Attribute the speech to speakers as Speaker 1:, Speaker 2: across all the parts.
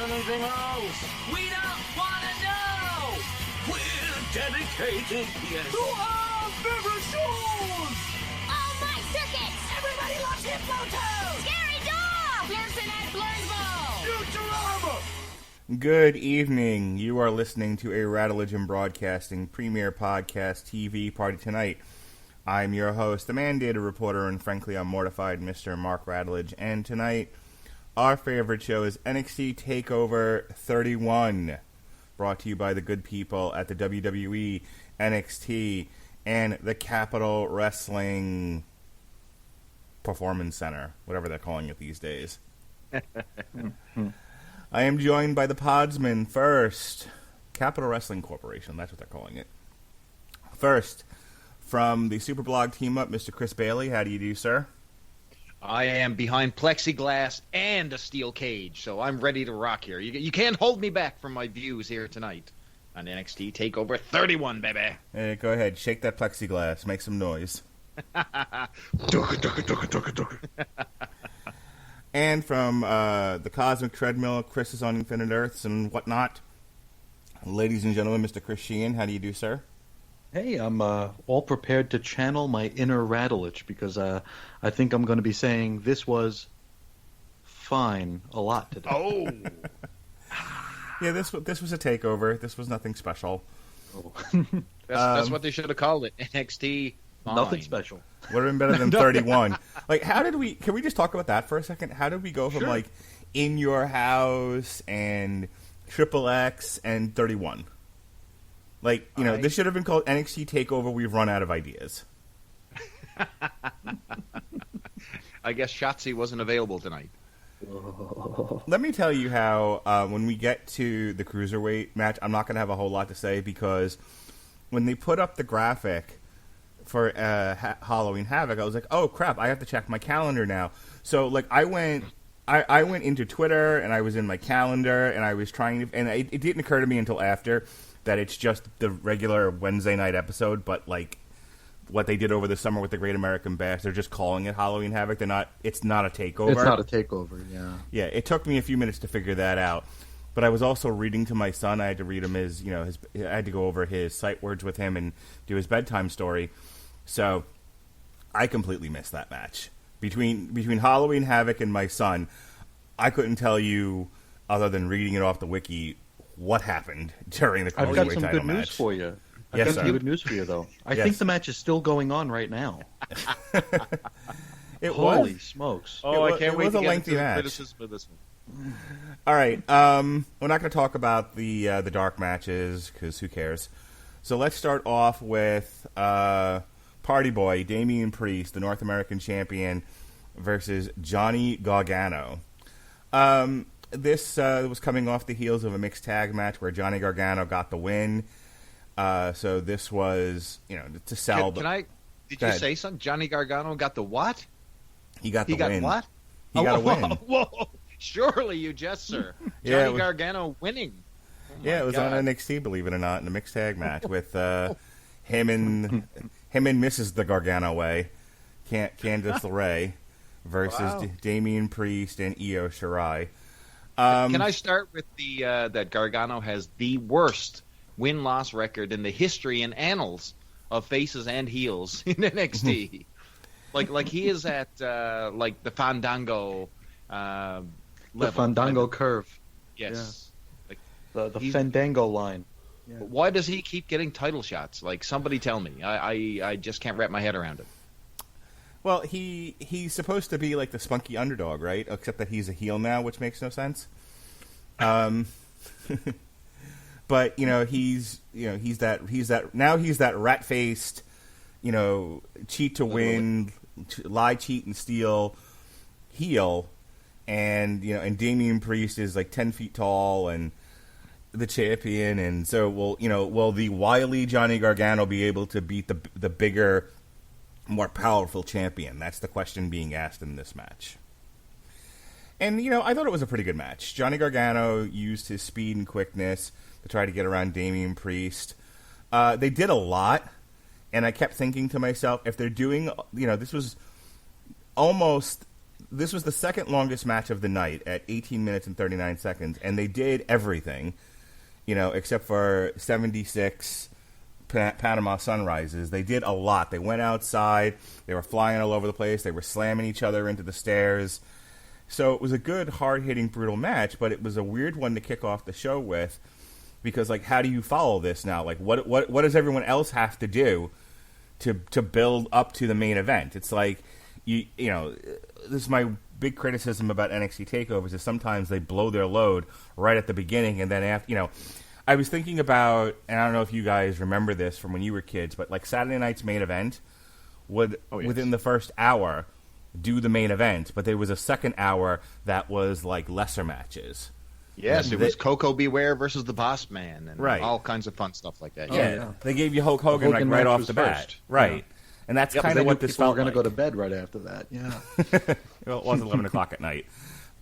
Speaker 1: anything else.
Speaker 2: We don't want to know.
Speaker 1: We're dedicated, yes.
Speaker 3: To our favorite shows.
Speaker 4: Oh, my circuits!
Speaker 3: Everybody loves Hippo
Speaker 4: Scary Dog!
Speaker 2: Blurson at Blursville.
Speaker 3: Futurama.
Speaker 5: Good evening. You are listening to a Rattlegion Broadcasting premier podcast TV party tonight. I'm your host, the mandated reporter, and frankly, I'm mortified, Mr. Mark Rattledge. And tonight, our favorite show is NXT TakeOver 31, brought to you by the good people at the WWE, NXT, and the Capitol Wrestling Performance Center, whatever they're calling it these days. I am joined by the Podsmen first. Capitol Wrestling Corporation, that's what they're calling it. First, from the Superblog team-up, Mr. Chris Bailey. How do you do, sir?
Speaker 6: I am behind plexiglass and a steel cage, so I'm ready to rock here. You can't hold me back from my views here tonight on NXT TakeOver 31, baby.
Speaker 5: Hey, go ahead, shake that plexiglass, make some noise. And from the Cosmic Treadmill, Chris is on Infinite Earths and whatnot. Ladies and gentlemen, Mr. Chris Sheehan, how do you do, sir?
Speaker 7: Hey, I'm all prepared to channel my inner Rattledge because I think I'm going to be saying this was fine a lot today.
Speaker 6: Oh.
Speaker 5: Yeah, this was a takeover. This was nothing special.
Speaker 7: Oh.
Speaker 6: That's what they should have called it. NXT fine.
Speaker 7: Nothing special.
Speaker 5: Would have been better than 31. Like, can we just talk about that for a second? How did we go from,
Speaker 7: Sure.
Speaker 5: like, In Your House and Triple X and 31? Like, you know, this should have been called NXT TakeOver. We've run out of ideas.
Speaker 6: I guess Shotzi wasn't available tonight.
Speaker 5: Let me tell you how, when we get to the Cruiserweight match, I'm not going to have a whole lot to say because when they put up the graphic for Halloween Havoc, I was like, oh, crap, I have to check my calendar now. So, like, I went into Twitter, and I was in my calendar, and I was trying to... And it didn't occur to me until after that it's just the regular Wednesday night episode, but, like, what they did over the summer with the Great American Bash, they're just calling it Halloween Havoc. It's not a takeover.
Speaker 7: It's not a takeover, yeah.
Speaker 5: Yeah, it took me a few minutes to figure that out. But I was also reading to my son. I had to read him I had to go over his sight words with him and do his bedtime story. So I completely missed that match. Between Halloween Havoc and my son, I couldn't tell you, other than reading it off the wiki, what happened during the Cruiserweight
Speaker 7: I've got some
Speaker 5: title
Speaker 7: good
Speaker 5: match.
Speaker 7: news for you. I've
Speaker 5: Yes,
Speaker 7: got
Speaker 5: sir.
Speaker 7: some good news for you, though. I
Speaker 5: Yes.
Speaker 7: think the match is still going on right now. Holy smokes.
Speaker 6: Oh, I can't wait
Speaker 5: was
Speaker 6: to
Speaker 5: a
Speaker 6: get
Speaker 5: lengthy
Speaker 6: into the
Speaker 5: match.
Speaker 6: criticism of this one.
Speaker 5: All right, we're not going to talk about the dark matches because who cares? So let's start off with Party Boy Damian Priest, the North American champion, versus Johnny Gargano. This was coming off the heels of a mixed tag match where Johnny Gargano got the win. So this was, to sell.
Speaker 6: Can I? Did
Speaker 5: Go
Speaker 6: you
Speaker 5: ahead.
Speaker 6: say something? Johnny Gargano got the what?
Speaker 5: He got the
Speaker 6: He got
Speaker 5: win.
Speaker 6: what?
Speaker 5: He got a
Speaker 6: Whoa,
Speaker 5: win.
Speaker 6: Whoa! Surely you just, sir.
Speaker 5: Yeah,
Speaker 6: Johnny
Speaker 5: it was-
Speaker 6: Gargano winning. Oh
Speaker 5: Yeah,
Speaker 6: my
Speaker 5: it was
Speaker 6: God.
Speaker 5: on NXT, believe it or not, in a mixed tag match with him and Mrs. the Gargano way, Candice LeRae versus
Speaker 6: Wow.
Speaker 5: Damian Priest and Io Shirai.
Speaker 6: Can I start with the that Gargano has the worst win-loss record in the history and annals of faces and heels in NXT? like he is at like the Fandango level.
Speaker 7: The Fandango curve.
Speaker 6: Yes. Like,
Speaker 7: The
Speaker 6: he's-
Speaker 7: Fandango line. Yeah.
Speaker 6: why does he keep getting title shots? Like, somebody tell me. I just can't wrap my head around it.
Speaker 5: Well, he's supposed to be like the spunky underdog, right? Except that he's a heel now, which makes no sense. But he's that rat-faced, cheat to win, lie, cheat, and steal heel, and Damian Priest is like 10 feet tall and the champion, and so will the wily Johnny Gargano be able to beat the bigger, more powerful champion? That's the question being asked in this match. And, I thought it was a pretty good match. Johnny Gargano used his speed and quickness to try to get around Damian Priest. They did a lot, and I kept thinking to myself, if they're doing, this was almost this was the second longest match of the night at 18 minutes and 39 seconds, and they did everything, except for 76 Panama Sunrises. They did a lot. They went outside. They were flying all over the place. They were slamming each other into the stairs. So it was a good, hard-hitting, brutal match, but it was a weird one to kick off the show with, because, how do you follow this now? What does everyone else have to do to build up to the main event? It's like, you know, this is my big criticism about NXT TakeOvers, is sometimes they blow their load right at the beginning, and then after, I was thinking about, and I don't know if you guys remember this from when you were kids, but Saturday night's main event would, within the first hour, do the main event, but there was a second hour that was lesser matches.
Speaker 6: Yes, it was Coco Beware versus the Boss Man, and
Speaker 5: right.
Speaker 6: all kinds of fun stuff like that.
Speaker 5: Yeah, they gave you Hulk Hogan, right off the bat.
Speaker 7: First.
Speaker 5: Right.
Speaker 7: Yeah.
Speaker 5: And that's kind of what this felt like.
Speaker 7: We're going to go to bed right after that, yeah.
Speaker 5: Well, it wasn't 11 o'clock at night.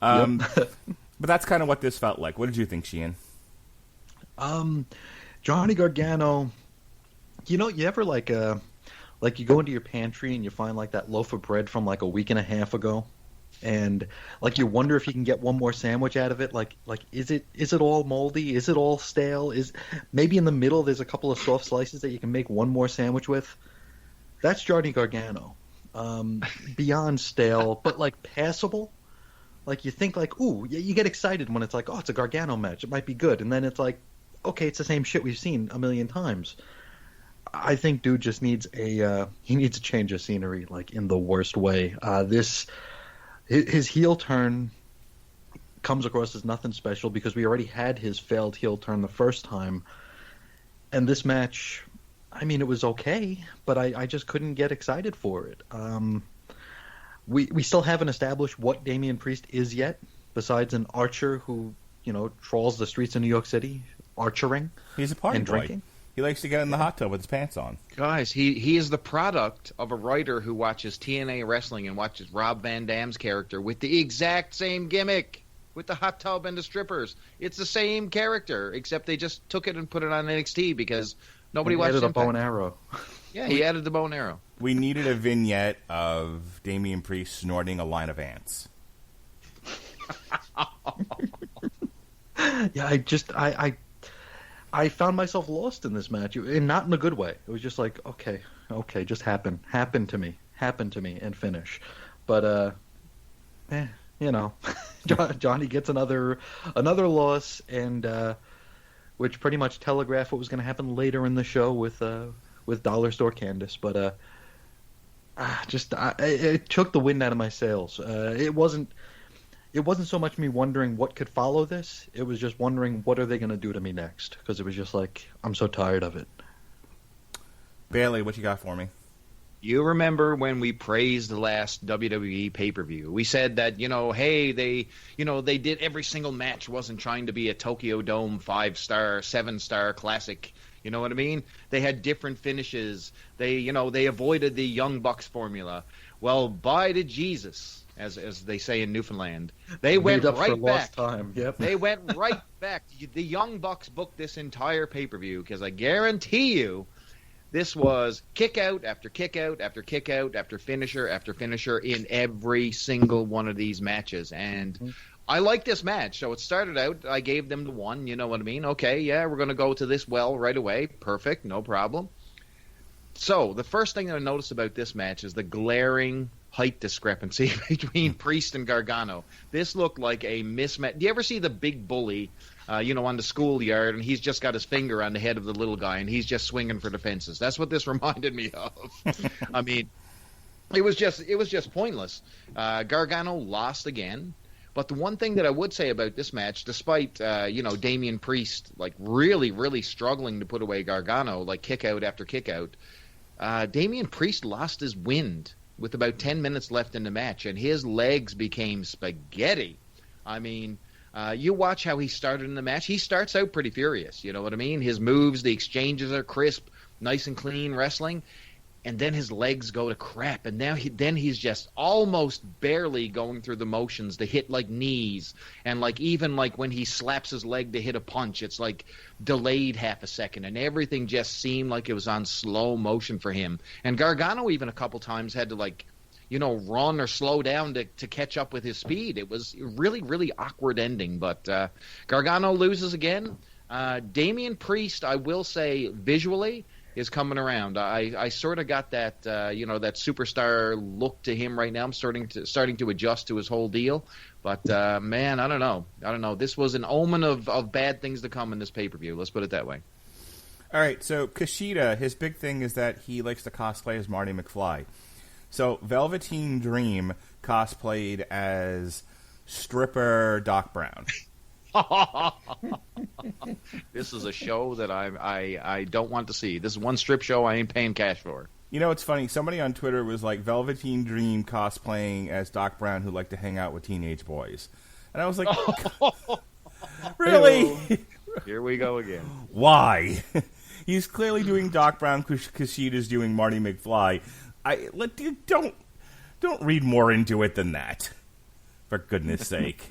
Speaker 5: But that's kind of what this felt like. What did you think, Sheehan?
Speaker 7: Johnny Gargano, you ever you go into your pantry and you find that loaf of bread from a week and a half ago, and you wonder if you can get one more sandwich out of it. Is it all moldy? Is it all stale? Is maybe in the middle there's a couple of soft slices that you can make one more sandwich with? That's Johnny Gargano. Beyond stale, but passable. You think ooh, you get excited when it's oh, it's a Gargano match. It might be good, and then it's okay, it's the same shit we've seen a million times. I think dude just needs he needs a change of scenery, in the worst way. His heel turn comes across as nothing special because we already had his failed heel turn the first time, and this match, it was okay, but I just couldn't get excited for it. We still haven't established what Damian Priest is yet, besides an archer who trawls the streets of New York City, archering.
Speaker 5: He's a party
Speaker 7: and
Speaker 5: boy.
Speaker 7: Drinking.
Speaker 5: He likes to get in the hot tub with his pants on.
Speaker 6: Guys, he is the product of a writer who watches TNA wrestling and watches Rob Van Dam's character with the exact same gimmick, with the hot tub and the strippers. It's the same character, except they just took it and put it on NXT because nobody watched Impact.
Speaker 7: Added a bow and arrow.
Speaker 6: Yeah, he added the bow and arrow.
Speaker 5: We needed a vignette of Damian Priest snorting a line of ants.
Speaker 7: Yeah, I found myself lost in this match, and not in a good way. It was just okay, just happen to me, and finish. But Johnny gets another loss, and which pretty much telegraphed what was going to happen later in the show with Dollar Store Candace. But it took the wind out of my sails. It wasn't so much me wondering what could follow this. It was just wondering what are they going to do to me next, because it was just I'm so tired of it.
Speaker 5: Bailey, what you got for me?
Speaker 6: You remember when we praised the last WWE pay-per-view? We said that, hey, they did every single match wasn't trying to be a Tokyo Dome 5-star, 7-star classic. You know what I mean? They had different finishes. They avoided the Young Bucks formula. Well, by to Jesus, as they say in Newfoundland, they went right back.
Speaker 7: Time. Yep.
Speaker 6: They went right back. The Young Bucks booked this entire pay-per-view because I guarantee you this was kick out after kick out after kick out after finisher in every single one of these matches. And I like this match. So it started out, I gave them the 1, you know what I mean? Okay, yeah, we're going to go to this well right away. Perfect, no problem. So the first thing that I noticed about this match is the glaring height discrepancy between Priest and Gargano. This looked like a mismatch. Do you ever see the big bully, on the schoolyard, and he's just got his finger on the head of the little guy, and he's just swinging for the fences? That's what this reminded me of. I mean, it was just pointless. Gargano lost again. But the one thing that I would say about this match, despite Damian Priest really, really struggling to put away Gargano, kick out after kick out, Damian Priest lost his wind with about 10 minutes left in the match, and his legs became spaghetti. I mean, you watch how he started in the match. He starts out pretty furious, you know what I mean? His moves, the exchanges are crisp, nice and clean wrestling, and then his legs go to crap, and now he's just almost barely going through the motions to hit knees, and even when he slaps his leg to hit a punch, it's delayed half a second, and everything just seemed like it was on slow motion for him. And Gargano even a couple times had to run or slow down to catch up with his speed. It was a really, really awkward ending. But Gargano loses again. Damian Priest, I will say, visually is coming around. I sort of got that that superstar look to him right now. I'm starting to adjust to his whole deal. But man, I don't know. This was an omen of bad things to come in this pay-per-view. Let's put it that way.
Speaker 5: All right, so Kushida, his big thing is that he likes to cosplay as Marty McFly. So Velveteen Dream cosplayed as stripper Doc Brown.
Speaker 6: This is a show that I don't want to see. This is one strip show I ain't paying cash for.
Speaker 5: You know, it's funny. Somebody on Twitter was like, Velveteen Dream cosplaying as Doc Brown who liked to hang out with teenage boys. And I was like, really?
Speaker 6: Here we go again.
Speaker 5: Why? He's clearly doing Doc Brown. Kushida's doing Marty McFly. Don't read more into it than that. For goodness sake.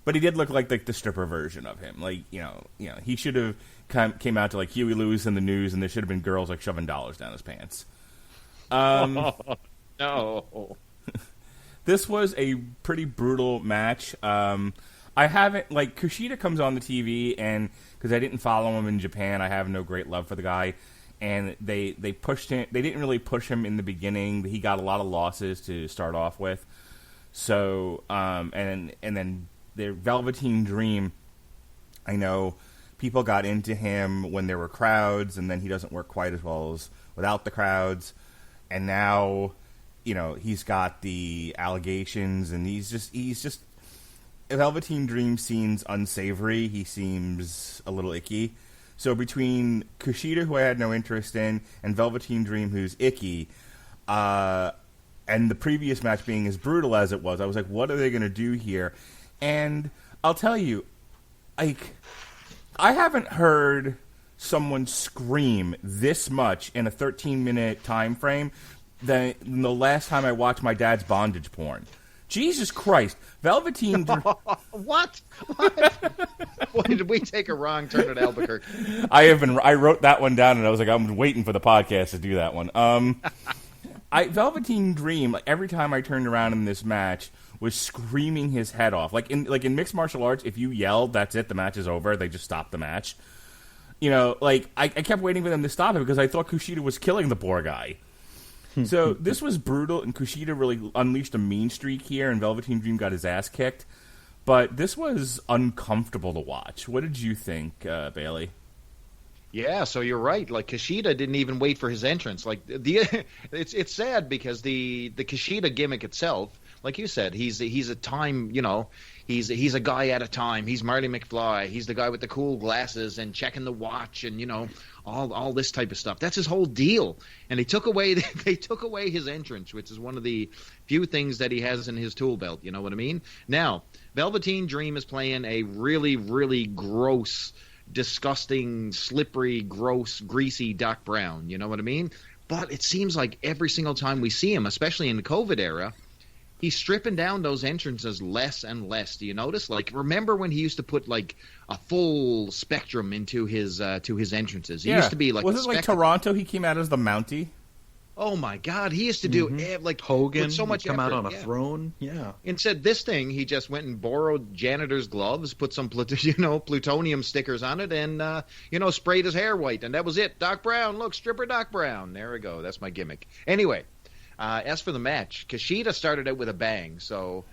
Speaker 5: But he did look like the stripper version of him. Like, he should have came out to like Huey Lewis in the News, and there should have been girls like shoving dollars down his pants.
Speaker 6: No.
Speaker 5: This was a pretty brutal match. I haven't Kushida comes on the TV, and because I didn't follow him in Japan, I have no great love for the guy. And they pushed him. They didn't really push him in the beginning. He got a lot of losses to start off with. So and then the Velveteen Dream, I know people got into him when there were crowds, and then he doesn't work quite as well as without the crowds. And now, he's got the allegations, and he's just Velveteen Dream seems unsavory. He seems a little icky. So between Kushida, who I had no interest in, and Velveteen Dream, who's icky, and the previous match being as brutal as it was, I was like, what are they going to do here? And I'll tell you, I haven't heard someone scream this much in a 13-minute time frame than the last time I watched my dad's bondage porn. Jesus Christ. Velveteen...
Speaker 6: What? Boy, did we take a wrong turn at Albuquerque.
Speaker 5: I wrote that one down, and I was like, I'm waiting for the podcast to do that one. Velveteen Dream, every time I turned around in this match, was screaming his head off. Like in mixed martial arts, if you yell, that's it, the match is over. They just stop the match. I kept waiting for them to stop it because I thought Kushida was killing the poor guy. So this was brutal, and Kushida really unleashed a mean streak here, and Velveteen Dream got his ass kicked. But this was uncomfortable to watch. What did you think, Bailey? Yeah,
Speaker 6: so you're right. Like, Kushida didn't even wait for his entrance. Like, it's sad because the Kushida gimmick itself, like you said, he's a time, he's a guy at a time. He's Marty McFly. He's the guy with the cool glasses and checking the watch and all this type of stuff. That's his whole deal. And they took away his entrance, which is one of the few things that he has in his tool belt. You know what I mean? Now, Velveteen Dream is playing a really, really gross, disgusting, slippery, gross, greasy Doc Brown. You know what I mean? But it seems like every single time we see him, especially in the COVID era, he's stripping down those entrances less and less. Do you notice? Like, remember when he used to put like a full spectrum into his entrances? He used to be like,
Speaker 5: was it like Toronto? He came out as the Mountie.
Speaker 6: Oh my God, he used to do like
Speaker 7: Hogan.
Speaker 6: So much
Speaker 7: come
Speaker 6: effort.
Speaker 7: out on a throne. Yeah.
Speaker 6: Instead, this thing, he just went and borrowed janitor's gloves, put some plutonium stickers on it, and sprayed his hair white, and that was it. Doc Brown, look, stripper Doc Brown. There we go. That's my gimmick. Anyway. As for the match, Kushida started out with a bang, so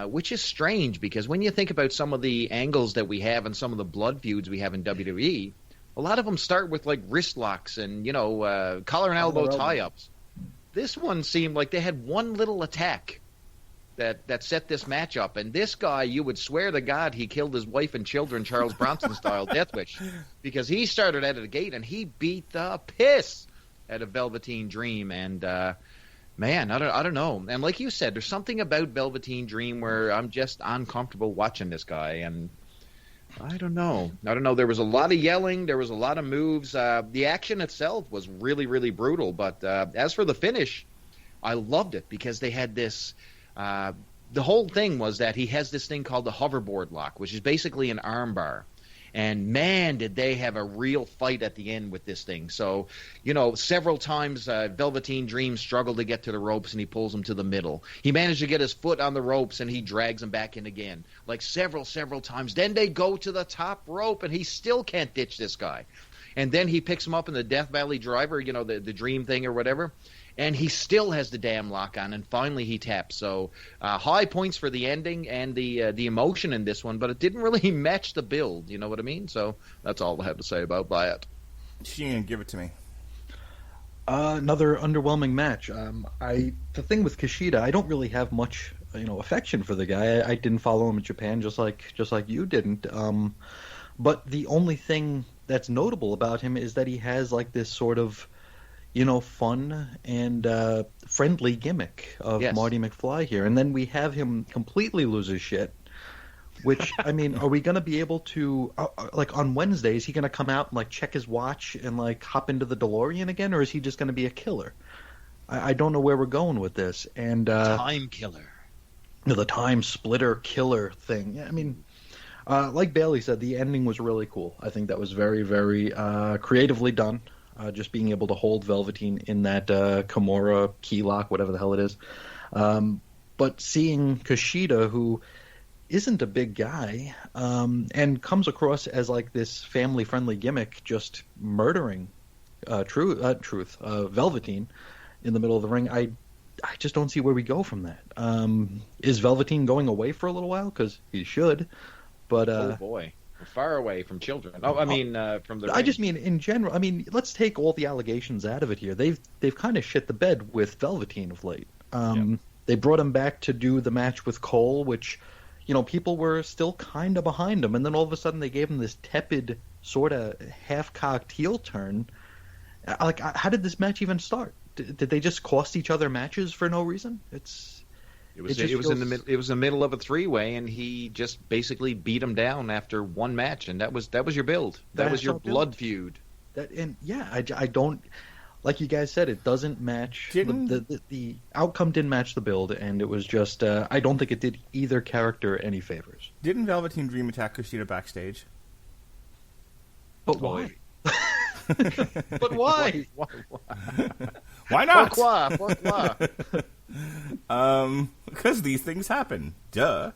Speaker 6: which is strange because when you think about some of the angles that we have and some of the blood feuds we have in WWE, a lot of them start with like wrist locks and collar and elbow tie-ups. This one seemed like they had one little attack that set this match up, and this guy, you would swear to God he killed his wife and children Charles Bronson style Death Wish, because he started out of the gate and he beat the piss out of Velveteen Dream, and man, I don't know. And like you said, there's something about Velveteen Dream where I'm just uncomfortable watching this guy. And I don't know. There was a lot of yelling. There was a lot of moves. The action itself was really, really brutal. But as for the finish, I loved it because they had this the whole thing was that he has this thing called the hoverboard lock, which is basically an arm bar. And man, did they have a real fight at the end with this thing. So, several times Velveteen Dream struggled to get to the ropes, and he pulls him to the middle. He managed to get his foot on the ropes, and he drags him back in again. Like several times. Then they go to the top rope, and he still can't ditch this guy. And then he picks him up in the Death Valley Driver, the Dream thing or whatever. And he still has the damn lock on, and finally he taps. So high points for the ending and the emotion in this one, but it didn't really match the build. You know what I mean? So that's all I have to say about it.
Speaker 5: Sheehan, give it to me.
Speaker 7: Another underwhelming match. The thing with Kushida, I don't really have much affection for the guy. I didn't follow him in Japan, just like you didn't. But the only thing that's notable about him is that he has like this sort of fun and friendly gimmick of Marty McFly here. And then we have him completely lose his shit, which, I mean, are we going to be able to, like on Wednesday, is he going to come out and like check his watch and like hop into the DeLorean again, or is he just going to be a killer? I don't know where we're going with this. And
Speaker 6: time killer.
Speaker 7: The time splitter killer thing. Yeah, I mean, like Bailey said, the ending was really cool. I think that was very, very creatively done. Just being able to hold Velveteen in that Kimura key lock, whatever the hell it is. But seeing Kushida, who isn't a big guy, and comes across as like this family-friendly gimmick, just murdering Velveteen in the middle of the ring, I just don't see where we go from that. Is Velveteen going away for a little while? Because he should. But
Speaker 6: oh boy. Far away from children. Oh, I mean, from the.
Speaker 7: I just mean in general. I mean, let's take all the allegations out of it here. They've kind of shit the bed with Velveteen of late. They brought him back to do the match with Cole, which, people were still kind of behind him, and then all of a sudden they gave him this tepid, sort of half-cocked heel turn. Like, how did this match even start? Did they just cost each other matches for no reason?
Speaker 6: It was the middle of a three-way, and he just basically beat him down after one match, and that was your build. That was your blood feud.
Speaker 7: I don't, like you guys said, it doesn't match. The outcome didn't match the build, and it was just I don't think it did either character any favors.
Speaker 5: Didn't Velveteen Dream attack Kushida backstage?
Speaker 7: But why?
Speaker 6: But why?
Speaker 5: Why not?
Speaker 6: Pourquoi?
Speaker 5: Because these things happen. Duh.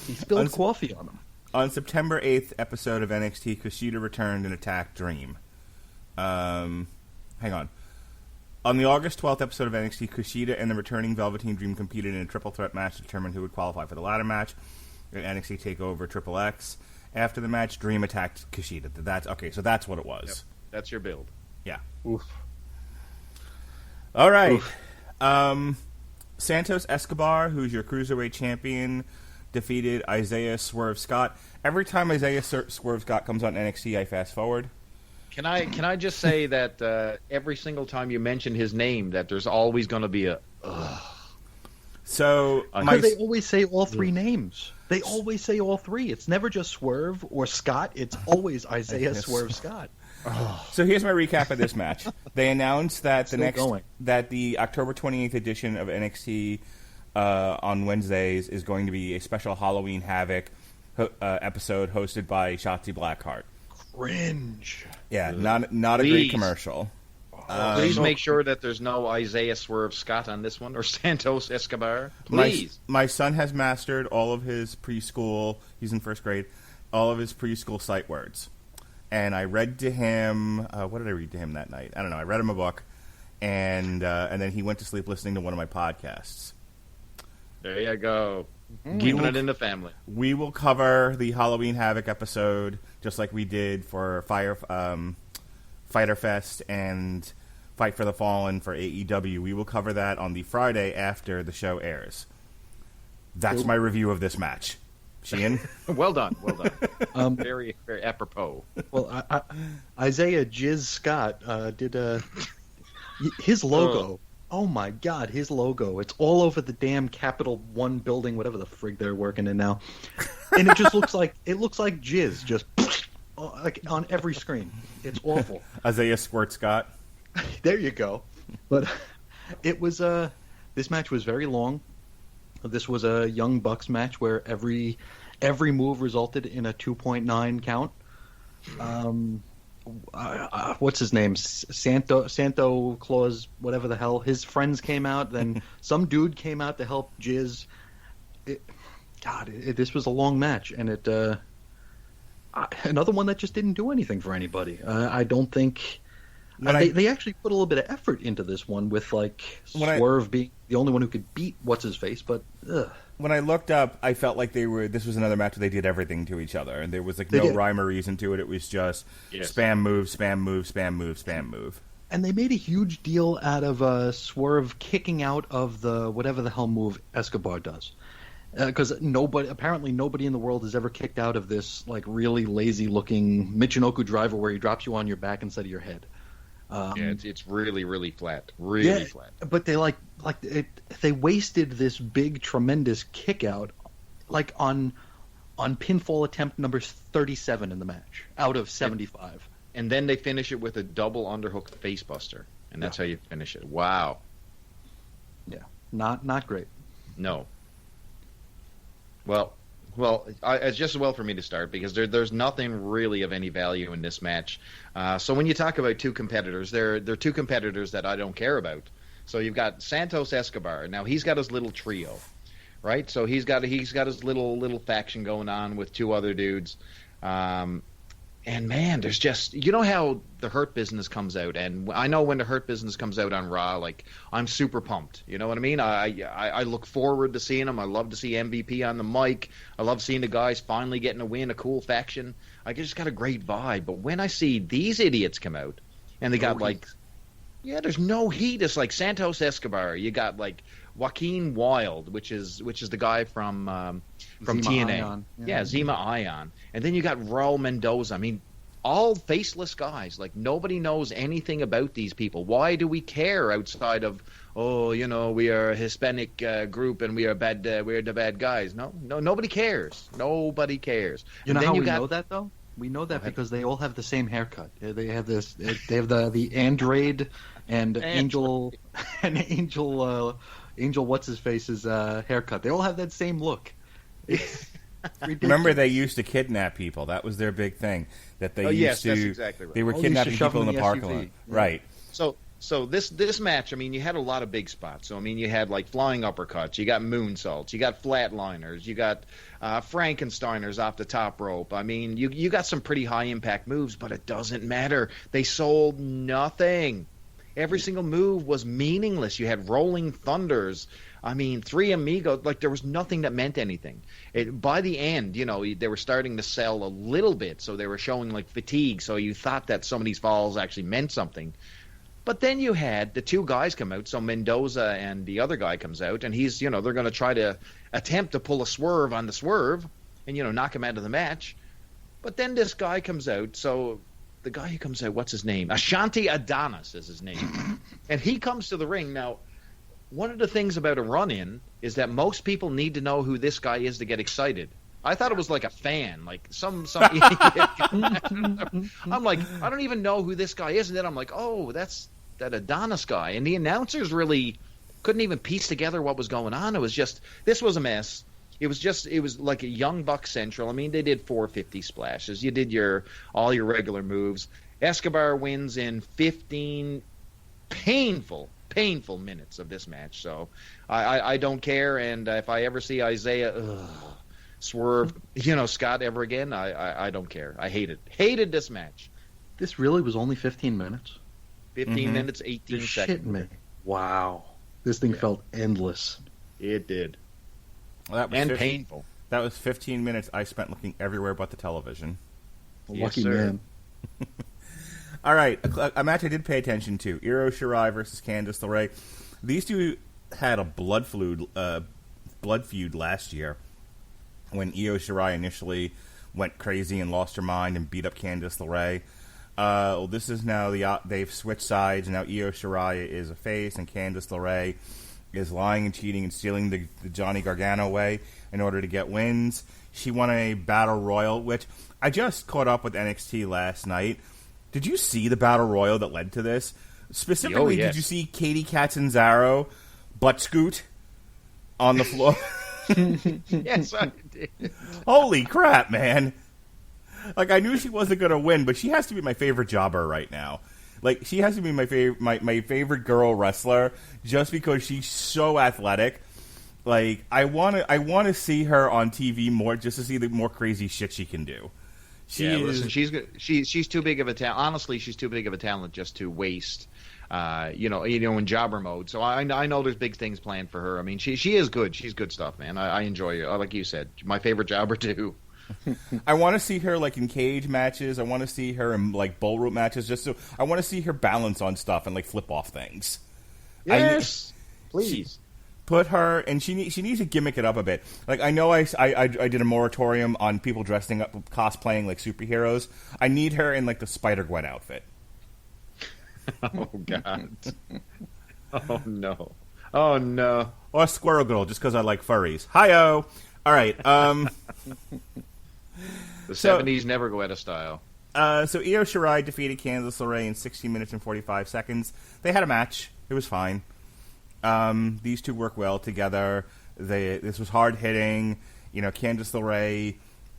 Speaker 7: He spilled coffee on him.
Speaker 5: On September 8th episode of NXT, Kushida returned and attacked Dream. Hang on. On the August 12th episode of NXT, Kushida and the returning Velveteen Dream competed in a triple threat match to determine who would qualify for the ladder match at NXT TakeOver Triple X. After the match, Dream attacked Kushida. So that's what it was.
Speaker 6: Yep. That's your build.
Speaker 5: Yeah.
Speaker 7: Oof.
Speaker 5: All right. Oof. Santos Escobar, who's your Cruiserweight champion, defeated Isaiah Swerve Scott. Every time Isaiah Swerve Scott comes on NXT, I fast forward.
Speaker 6: Can I just say that every single time you mention his name, that there's always going to be a.
Speaker 5: So
Speaker 7: they always say all three names. They always say all three. It's never just Swerve or Scott. It's always Isaiah Swerve Scott.
Speaker 5: So here's my recap of this match. They announced that the October 28th edition of NXT on Wednesdays is going to be a special Halloween Havoc episode hosted by Shotzi Blackheart.
Speaker 7: Cringe.
Speaker 5: Yeah, not a great commercial.
Speaker 6: Please make sure that there's no Isaiah Swerve Scott on this one, or Santos Escobar. Please.
Speaker 5: My son has mastered all of his preschool. He's in first grade. All of his preschool sight words. And I read to him. What did I read to him that night? I don't know. I read him a book, and then he went to sleep listening to one of my podcasts.
Speaker 6: There you go. Keeping it in the family.
Speaker 5: We will cover the Halloween Havoc episode just like we did for Fyter Fest and Fight for the Fallen for AEW. We will cover that on the Friday after the show airs. My review of this match. Sheehan?
Speaker 6: Well done. Very, very apropos.
Speaker 7: Well, Isaiah Jizz Scott did his logo. Oh my God, his logo! It's all over the damn Capital One building, whatever the frig they're working in now, and it just looks like jizz, just like on every screen. It's awful.
Speaker 5: Isaiah Squirt Scott.
Speaker 7: There you go. But it was this match was very long. This was a Young Bucks match where every move resulted in a 2.9 count. What's his name? Santo Claus, whatever the hell. His friends came out. Then some dude came out to help Jizz. This was a long match, and another one that just didn't do anything for anybody. I don't think they actually put a little bit of effort into this one with Swerve being the only one who could beat what's his face. But
Speaker 5: when I looked up, I felt like this was another match where they did everything to each other, and there was no rhyme or reason to it. It was just spam move, spam move, spam move, spam move.
Speaker 7: And they made a huge deal out of Swerve kicking out of the whatever the hell move Escobar does. Because apparently nobody in the world has ever kicked out of this really lazy-looking Michinoku driver where he drops you on your back instead of your head.
Speaker 6: It's really, really flat, really flat.
Speaker 7: But they they wasted this big, tremendous kick out, on pinfall attempt number 37 in the match out of 75.
Speaker 6: And then they finish it with a double underhook facebuster, and that's how you finish it. Wow.
Speaker 7: Yeah, not great.
Speaker 6: No. Well, it's just as well for me to start because there's nothing really of any value in this match. So when you talk about two competitors, they're two competitors that I don't care about. So you've got Santos Escobar. Now he's got his little trio, right? So he's got his little faction going on with two other dudes. And man, there's just how the Hurt Business comes out, and I know when the Hurt Business comes out on Raw, I'm super pumped. You know what I mean? I look forward to seeing them. I love to see MVP on the mic. I love seeing the guys finally getting a win, a cool faction. I just got a great vibe. But when I see these idiots come out, and they got there's no heat. It's like Santos Escobar. You got Joaquin Wilde, which is the guy from TNA.
Speaker 7: Ion.
Speaker 6: Yeah, Zima Ion. And then you got Raul Mendoza. I mean, all faceless guys. Nobody knows anything about these people. Why do we care outside of, we are a Hispanic group and we are we're the bad guys? No, nobody cares. Nobody cares.
Speaker 7: You know how we know that though? We know that because they all have the same haircut. They have this. They have the Andrade and Angel Angel what's his face's haircut. They all have that same look.
Speaker 5: Remember, they used to kidnap people. That was their big thing. That they used to.
Speaker 6: That's exactly right.
Speaker 5: They were kidnapping people in the parking lot. Right.
Speaker 6: So this match, I mean, you had a lot of big spots. So I mean, you had flying uppercuts, you got moonsaults, you got flatliners, you got Frankensteiners off the top rope. I mean, you got some pretty high impact moves, but it doesn't matter. They sold nothing. Every single move was meaningless. You had rolling thunders. I mean, Three Amigos, there was nothing that meant anything. By the end, they were starting to sell a little bit, so they were showing fatigue, so you thought that some of these falls actually meant something. But then you had the two guys come out, so Mendoza and the other guy comes out, and he's, they're going to try to attempt to pull a swerve on the Swerve and, knock him out of the match. But then this guy comes out, so the guy who comes out, what's his name? Ashanti Adonis is his name. And he comes to the ring. Now, one of the things about a run-in is that most people need to know who this guy is to get excited. I thought it was like a fan, some idiot. I'm like, I don't even know who this guy is. And then I'm like, oh, that's that Adonis guy. And the announcers really couldn't even piece together what was going on. It was just, this was a mess. It was like a Young Buck Central. I mean, they did 450 splashes. You did all your regular moves. Escobar wins in 15 painful minutes of this match. So I don't care. And if I ever see Isaiah Swerve, Scott ever again, I don't care. I hated this match.
Speaker 7: This really was only 15 minutes?
Speaker 6: 15 minutes, 18
Speaker 7: You're
Speaker 6: seconds.
Speaker 7: shitting me. Wow. This thing felt endless.
Speaker 6: It did.
Speaker 5: Well, that was
Speaker 6: painful.
Speaker 5: That was 15 minutes I spent looking everywhere but the television.
Speaker 7: Lucky man.
Speaker 5: All right, a match I did pay attention to: Io Shirai versus Candice LeRae. These two had a blood feud last year when Io Shirai initially went crazy and lost her mind and beat up Candice LeRae. Well, this is now they've switched sides. Now Io Shirai is a face, and Candice LeRae is lying and cheating and stealing the Johnny Gargano way in order to get wins. She won a battle royal, which I just caught up with NXT last night. Did you see the battle royal that led to this? Specifically, Did you see Katie Catanzaro butt scoot on the floor?
Speaker 6: Yes, I did.
Speaker 5: Holy crap, man! Like, I knew she wasn't going to win, but she has to be my favorite jobber right now. Like, she has to be my favorite girl wrestler just because she's so athletic. Like, I want to see her on TV more just to see the more crazy shit she can do.
Speaker 6: Listen, she's too big of a talent. Honestly, she's too big of a talent just to waste. In jobber mode. So I know there's big things planned for her. I mean, she is good. She's good stuff, man. I enjoy it. Like you said, my favorite jobber too.
Speaker 5: I want to see her like in cage matches. I want to see her in like ballroom matches. I want to see her balance on stuff and like flip off things.
Speaker 6: Yes, please.
Speaker 5: Put her, and she needs to gimmick it up a bit. Like, I know I did a moratorium on people dressing up, cosplaying like superheroes. I need her in like the Spider-Gwen outfit.
Speaker 6: Oh, God. Oh, no. Oh, no.
Speaker 5: Or Squirrel Girl, just because I like furries. Hi-oh! All right.
Speaker 6: The 70s never go out of style.
Speaker 5: So Io Shirai defeated Candice LeRae in 16 minutes and 45 seconds. They had a match. It was fine. These two work well together. This was hard-hitting. Candice LeRae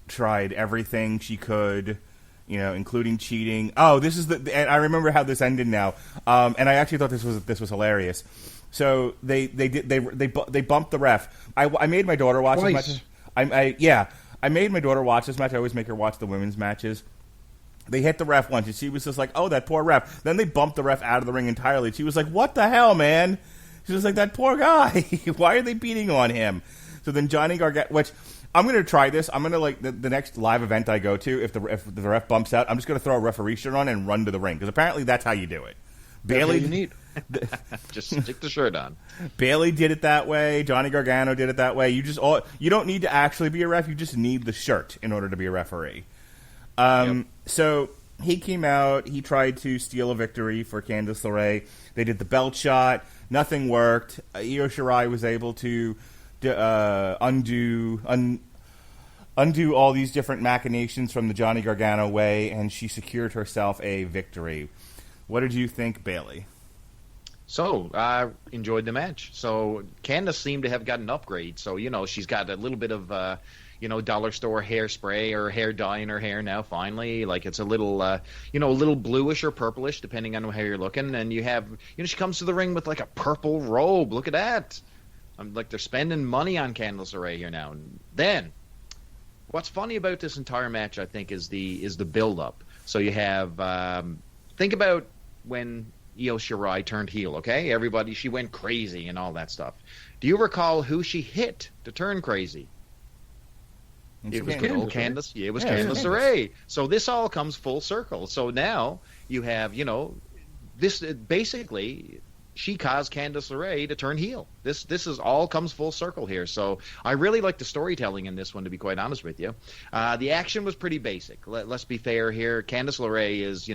Speaker 5: tried everything she could, including cheating. Oh, and I remember how this ended now. And I actually thought this was hilarious. So they bumped the ref. I made my daughter watch this match. I made my daughter watch this match. I always make her watch the women's matches. They hit the ref once, and she was just like, "Oh, that poor ref." Then they bumped the ref out of the ring entirely. She was like, "What the hell, man?" She was like, "That poor guy. Why are they beating on him?" So then Johnny Gargano, which I'm going to try this. I'm going to, like, the next live event I go to, if the ref bumps out, I'm just going to throw a referee shirt on and run to the ring. Because apparently that's how you do it. Bailey,
Speaker 7: you need.
Speaker 6: Just stick the shirt on.
Speaker 5: Bailey did it that way. Johnny Gargano did it that way. You don't need to actually be a ref. You just need the shirt in order to be a referee. So he came out. He tried to steal a victory for Candice LeRae. They did the belt shot. Nothing worked. Io Shirai was able to undo all these different machinations from the Johnny Gargano way, and she secured herself a victory. What did you think, Bailey?
Speaker 6: So, I enjoyed the match. So, Candice seemed to have got an upgrade. So, she's got a little bit of, dollar store hairspray or hair dye in her hair now, finally. Like, it's a little, a little bluish or purplish, depending on how you're looking. And you have, she comes to the ring with, like, a purple robe. Look at that. Like, they're spending money on Candice LeRae here now. And then, what's funny about this entire match, I think, is the build-up. So you have, think about when Io Shirai turned heel, okay? Everybody, she went crazy and all that stuff. Do you recall who she hit to turn crazy? It was good old Candice. Yeah, it was Candice LeRae. So this all comes full circle. So now you have, this basically she caused Candice LeRae to turn heel. This is all comes full circle here. So I really like the storytelling in this one, to be quite honest with you. The action was pretty basic. Let's be fair here. Candice LeRae is,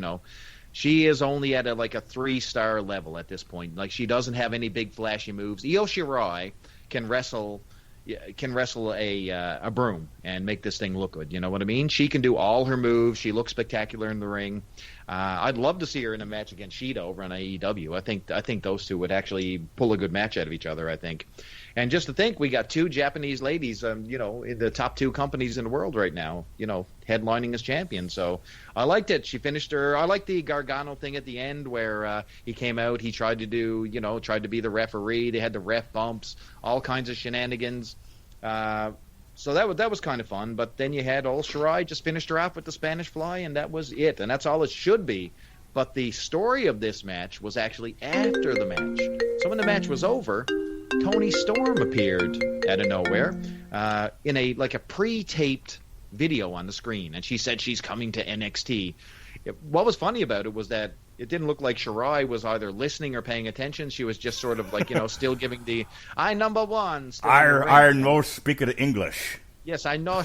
Speaker 6: she is only at a 3-star level at this point. Like, she doesn't have any big flashy moves. Io Shirai can wrestle a broom and make this thing look good. You know what I mean? She can do all her moves. She looks spectacular in the ring. I'd love to see her in a match against Shida over on AEW. I think those two would actually pull a good match out of each other, I think. And just to think, we got 2 Japanese ladies, in the top 2 companies in the world right now, headlining as champions. So I liked it. She finished her. I liked the Gargano thing at the end where he came out. He tried to be the referee. They had the ref bumps, all kinds of shenanigans. So that was kind of fun. But then you had old Shirai just finished her off with the Spanish Fly, and that was it. And that's all it should be. But the story of this match was actually after the match. So when the match was over, Toni Storm appeared out of nowhere in a pre-taped video on the screen, and she said she's coming to NXT. What was funny about it was that it didn't look like Shirai was either listening or paying attention. She was just sort of still giving the "I number one."
Speaker 5: I no speak the English.
Speaker 6: Yes, I know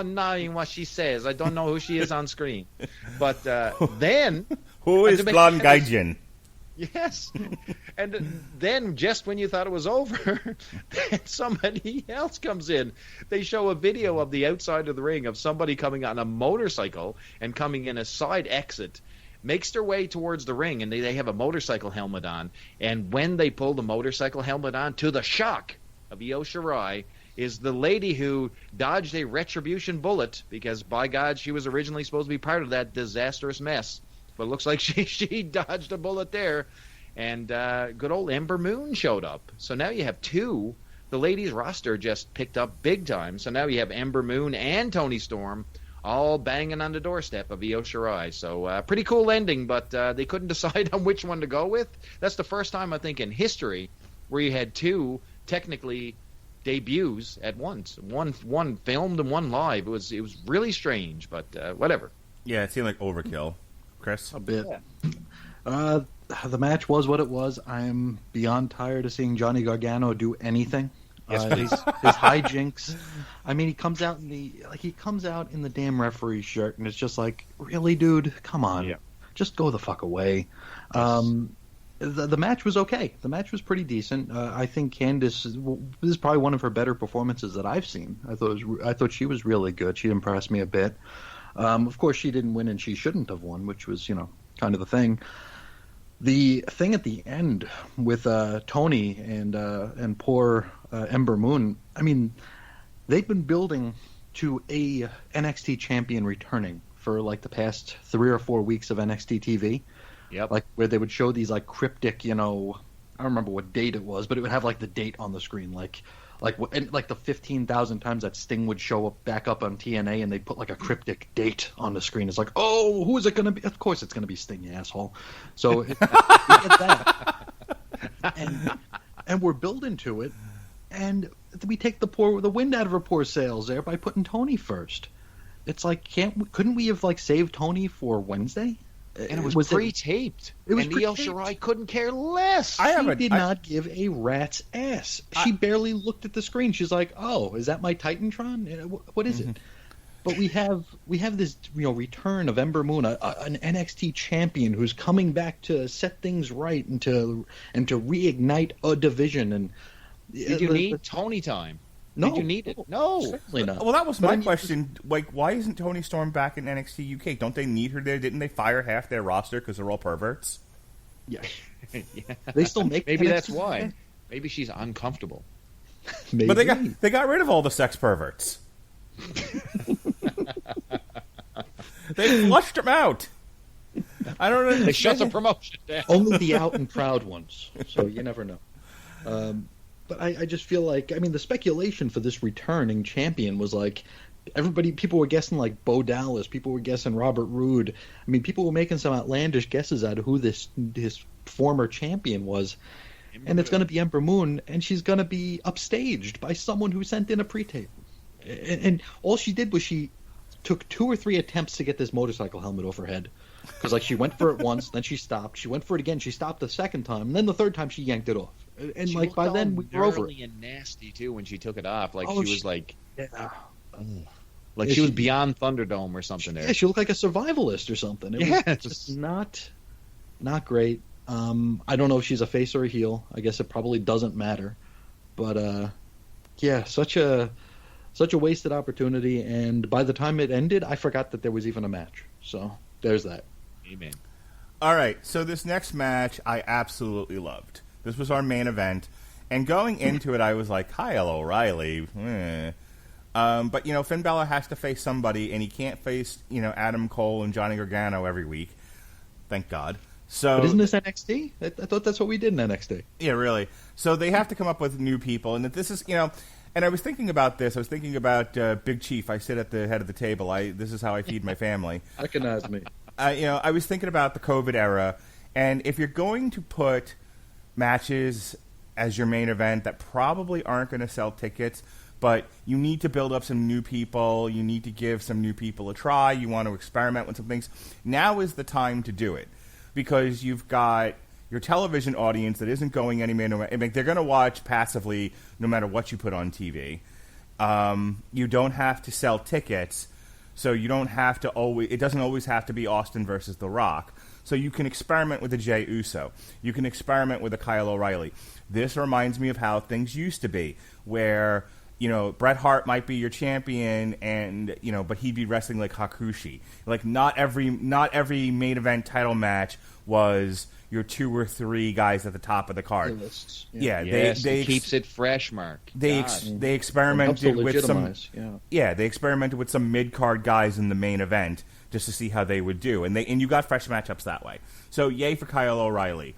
Speaker 6: nothing what she says. I don't know who she is on screen. But then
Speaker 5: who is Blonde Gaijin?
Speaker 6: Yes. And then just when you thought it was over, then somebody else comes in. They show a video of the outside of the ring of somebody coming on a motorcycle and coming in a side exit, makes their way towards the ring, and they have a motorcycle helmet on. And when they pull the motorcycle helmet on, to the shock of Io Shirai, is the lady who dodged a retribution bullet because, by God, she was originally supposed to be part of that disastrous mess. But it looks like she dodged a bullet there. And good old Ember Moon showed up. So now you have two. The ladies' roster just picked up big time. So now you have Ember Moon and Toni Storm all banging on the doorstep of Io Shirai. So pretty cool ending, but they couldn't decide on which one to go with. That's the first time, I think, in history where you had two technically debuts at once. One filmed and one live. It was really strange, but whatever.
Speaker 5: Yeah, it seemed like overkill. Chris?
Speaker 7: A bit. The match was what it was. I'm beyond tired of seeing Johnny Gargano do anything. His hijinks. I mean, he comes out in the damn referee shirt, and it's just like, really, dude? Come on, just go the fuck away. The match was okay. The match was pretty decent. I think Candice, this is probably one of her better performances that I've seen. I thought she was really good. She impressed me a bit. Of course, she didn't win, and she shouldn't have won, which was, kind of the thing. The thing at the end with Tony and poor Ember Moon, I mean, they've been building to a NXT champion returning for like the past 3 or 4 weeks of NXT TV.
Speaker 6: Yep.
Speaker 7: Like where they would show these like cryptic, I don't remember what date it was, but it would have like the date on the screen, like the 15,000 times that Sting would show up back up on TNA, and they put like a cryptic date on the screen. It's like, oh, who is it going to be? Of course, it's going to be Sting, you asshole. So we get that, and we're building to it, and we take the wind out of our poor sails there by putting Tony first. It's like, couldn't we have like saved Tony for Wednesday?
Speaker 6: And it was pre-taped.
Speaker 7: It was
Speaker 6: and Io Shirai couldn't care less.
Speaker 7: She did not give a rat's ass. She barely looked at the screen. She's like, "Oh, is that my Titantron? What is it?" But we have this return of Ember Moon, an NXT champion who's coming back to set things right and to reignite a division. And
Speaker 6: did you need Tony time?
Speaker 7: No.
Speaker 6: Did you need it? No.
Speaker 7: Certainly not.
Speaker 5: Well, that was my question. Like, why isn't Toni Storm back in NXT UK? Don't they need her there? Didn't they fire half their roster because they're all perverts?
Speaker 7: Yeah. They still make
Speaker 6: Maybe
Speaker 7: NXT
Speaker 6: that's
Speaker 7: UK?
Speaker 6: why. Maybe she's uncomfortable.
Speaker 7: Maybe.
Speaker 5: But they got rid of all the sex perverts. They flushed them out. I don't know.
Speaker 6: They shut the promotion down.
Speaker 7: Only the out and proud ones. So you never know. But I just feel like, I mean, the speculation for this returning champion was like, people were guessing like Bo Dallas, people were guessing Robert Roode. I mean, people were making some outlandish guesses at who his former champion was. And it's going to be Ember Moon, and she's going to be upstaged by someone who sent in a pre-tape. And all she did was she took 2 or 3 attempts to get this motorcycle helmet off her head. Because like she went for it once, then she stopped. She went for it again. She stopped the second time, and then the third time she yanked it off. And
Speaker 6: she
Speaker 7: like by then we were over it.
Speaker 6: and nasty too when she took it off. Like
Speaker 7: Oh,
Speaker 6: she was like,
Speaker 7: Yeah.
Speaker 6: like
Speaker 7: Yeah,
Speaker 6: she was
Speaker 7: she-
Speaker 6: beyond Thunderdome or something
Speaker 7: Yeah,
Speaker 6: there.
Speaker 7: she looked like a survivalist or something. It
Speaker 6: Yeah,
Speaker 7: was just not great. I don't know if she's a face or a heel. I guess it probably doesn't matter. But yeah, such a wasted opportunity. And by the time it ended, I forgot that there was even a match. So there's that.
Speaker 6: Amen.
Speaker 5: All right, so this next match I absolutely loved. This was our main event, and going into it, I was like, Kyle O'Reilly. But, Finn Balor has to face somebody, and he can't face, Adam Cole and Johnny Gargano every week. Thank God. So,
Speaker 7: But isn't this NXT? I thought that's what we did in NXT.
Speaker 5: Yeah, really. So they have to come up with new people, and that this is, and I was thinking about this. I was thinking about Big Chief. I sit at the head of the table. This is how I feed my family.
Speaker 7: Recognize me.
Speaker 5: I was thinking about the COVID era, and if you're going to put matches as your main event that probably aren't going to sell tickets, but you need to build up some new people, you need to give some new people a try, you want to experiment with some things, now is the time to do it. Because you've got your television audience that isn't going anywhere. I mean, they're going to watch passively no matter what you put on TV. You don't have to sell tickets, so you don't have to it doesn't always have to be Austin versus The Rock. So you can experiment with a Jey Uso. You can experiment with a Kyle O'Reilly. This reminds me of how things used to be, where, Bret Hart might be your champion, and, but he'd be wrestling like Hakushi. Like, not every main event title match was your 2 or 3 guys at the top of the card.
Speaker 7: Lists.
Speaker 5: Yeah,
Speaker 6: Yes,
Speaker 5: they
Speaker 6: it keeps it fresh, Mark.
Speaker 5: they experimented with some they experimented with some mid card guys in the main event just to see how they would do, and you got fresh matchups that way. So yay for Kyle O'Reilly.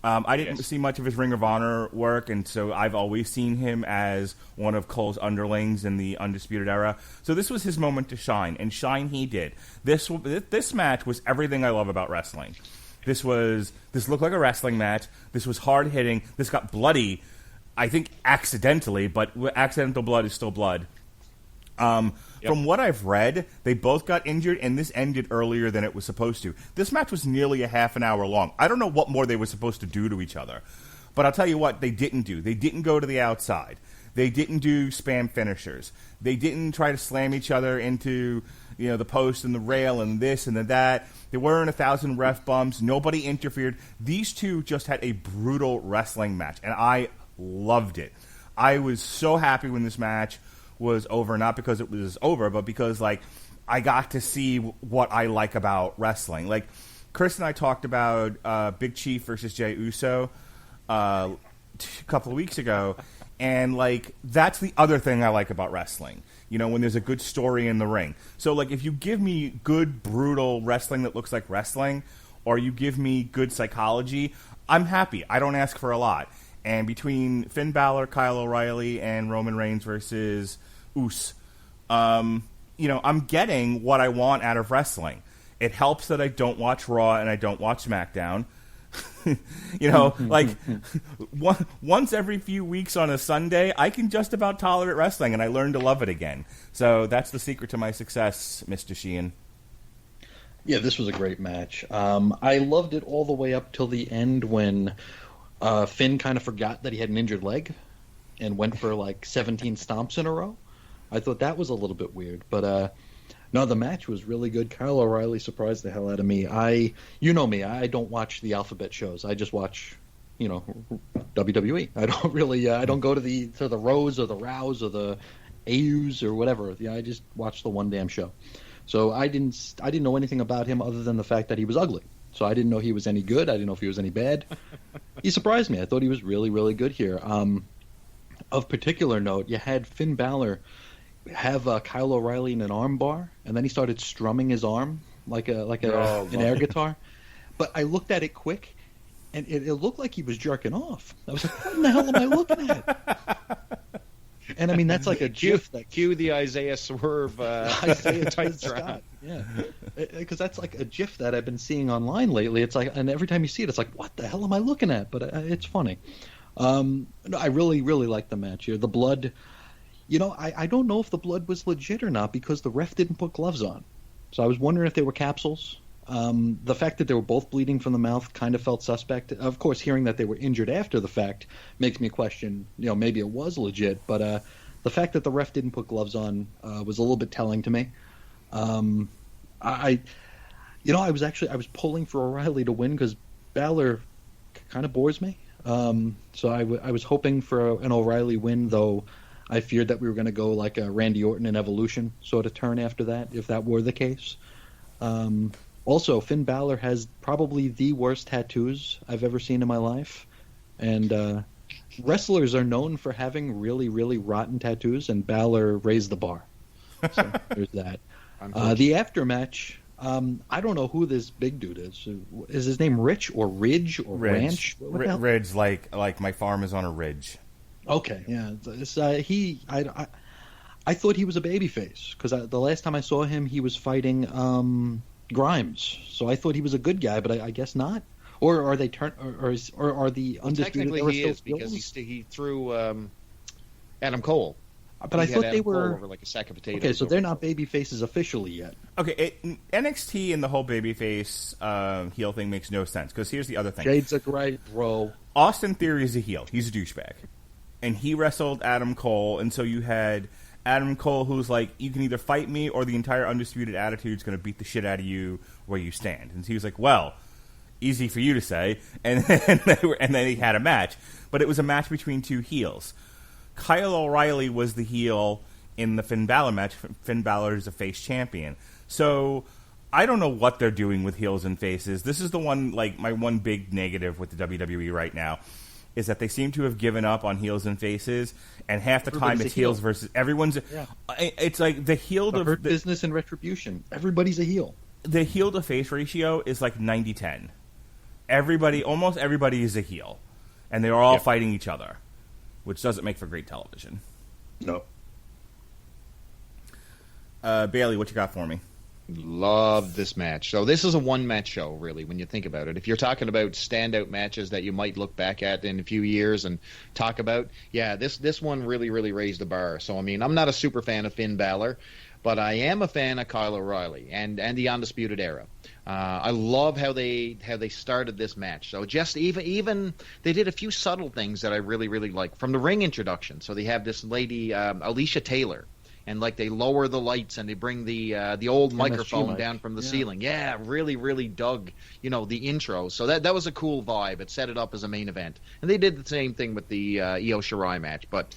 Speaker 5: I didn't see much of his Ring of Honor work, and so I've always seen him as one of Cole's underlings in the Undisputed Era. So this was his moment to shine, and shine he did. This match was everything I love about wrestling. This looked like a wrestling match. This was hard hitting. This got bloody, I think accidentally, but accidental blood is still blood. From what I've read, they both got injured, and this ended earlier than it was supposed to. This match was nearly a half an hour long. I don't know what more they were supposed to do to each other, but I'll tell you what they didn't do. They didn't go to the outside. They didn't do spam finishers. They didn't try to slam each other into the post and the rail and this and that. There weren't 1,000 ref bumps. Nobody interfered. These two just had a brutal wrestling match, and I loved it. I was so happy when this match was over, not because it was over, but because I got to see what I like about wrestling. Like Chris and I talked about Big Chief versus Jey Uso a couple of weeks ago, and that's the other thing I like about wrestling. When there's a good story in the ring. So if you give me good brutal wrestling that looks like wrestling, or you give me good psychology, I'm happy. I don't ask for a lot. And between Finn Balor, Kyle O'Reilly, and Roman Reigns versus Uso, I'm getting what I want out of wrestling. It helps that I don't watch Raw and I don't watch SmackDown. Once every few weeks on a Sunday, I can just about tolerate wrestling, and I learn to love it again. So that's the secret to my success, Mr. Sheehan.
Speaker 7: Yeah, this was a great match. I loved it all the way up till the end when Finn kind of forgot that he had an injured leg and went for 17 stomps in a row. I thought that was a little bit weird, but no, the match was really good. Kyle O'Reilly surprised the hell out of me. You know me, I don't watch the alphabet shows. I just watch, WWE. I don't really, I don't go to the Rows or the Rows or the AUs or whatever. Yeah, I just watch the one damn show. So I didn't know anything about him other than the fact that he was ugly. So I didn't know he was any good. I didn't know if he was any bad. He surprised me. I thought he was really, really good here. Of particular note, you had Finn Balor have Kyle O'Reilly in an arm bar, and then he started strumming his arm like an air guitar. But I looked at it quick, and it looked like he was jerking off. I was like, what in the hell am I looking at? And I mean, that's like a GIF.
Speaker 6: Cue the Isaiah Swerve
Speaker 7: Isaiah
Speaker 6: type
Speaker 7: Scott. Yeah, because that's like a GIF that I've been seeing online lately. It's like, and every time you see it, it's like, what the hell am I looking at? But it's funny. I really, really like the match here. The blood, I don't know if the blood was legit or not because the ref didn't put gloves on. So I was wondering if they were capsules. The fact that they were both bleeding from the mouth kind of felt suspect. Of course, hearing that they were injured after the fact makes me question, maybe it was legit. But the fact that the ref didn't put gloves on was a little bit telling to me. I was pulling for O'Reilly to win because Balor kind of bores me. So I was hoping for an O'Reilly win, though I feared that we were going to go like a Randy Orton and Evolution sort of turn after that, if that were the case. Also, Finn Balor has probably the worst tattoos I've ever seen in my life. And wrestlers are known for having really, really rotten tattoos, and Balor raised the bar. So there's that. The aftermatch, I don't know who this big dude is. Is his name Rich or Ridge or
Speaker 5: Ridge.
Speaker 7: Ranch?
Speaker 5: Ridge, like my farm is on a ridge.
Speaker 7: Okay, yeah. I thought he was a babyface because the last time I saw him, he was fighting Grimes. So I thought he was a good guy, but I guess not. Or are they or are the undisputed?
Speaker 6: Technically, he is because he threw Adam Cole.
Speaker 7: But I thought they were
Speaker 6: over like a sack of potatoes.
Speaker 7: Okay, so they're not baby faces officially yet.
Speaker 5: Okay, NXT and the whole babyface heel thing makes no sense because here's the other thing.
Speaker 7: Jade's a great bro.
Speaker 5: Austin Theory is a heel. He's a douchebag, and he wrestled Adam Cole, and so you had Adam Cole, who's like, you can either fight me or the entire Undisputed Attitude's going to beat the shit out of you where you stand. And he was like, well, easy for you to say. And then he had a match. But it was a match between two heels. Kyle O'Reilly was the heel in the Finn Balor match. Finn Balor is a face champion. So I don't know what they're doing with heels and faces. This is the one, like, my one big negative with the WWE right now, is that they seem to have given up on heels and faces, and half the time it's heels versus everyone's. Yeah. It's like the heel to
Speaker 7: Hurt Business and Retribution. Everybody's a heel.
Speaker 5: The heel to face ratio is like 90-10. Almost everybody is a heel, and they're all fighting each other, which doesn't make for great television.
Speaker 8: No.
Speaker 5: Bailey, what you got for me?
Speaker 6: Love this match. So this is a one-match show, really, when you think about it. If you're talking about standout matches that you might look back at in a few years and talk about, this one really, really raised the bar. So, I mean, I'm not a super fan of Finn Balor, but I am a fan of Kyle O'Reilly and the Undisputed Era. I love how they started this match. So just even they did a few subtle things that I really, really like from the ring introduction. So they have this lady, Alicia Taylor. And like they lower the lights and they bring the old microphone down from the ceiling. Yeah, really, really dug, the intro. So that was a cool vibe. It set it up as a main event. And they did the same thing with the Io Shirai match. But,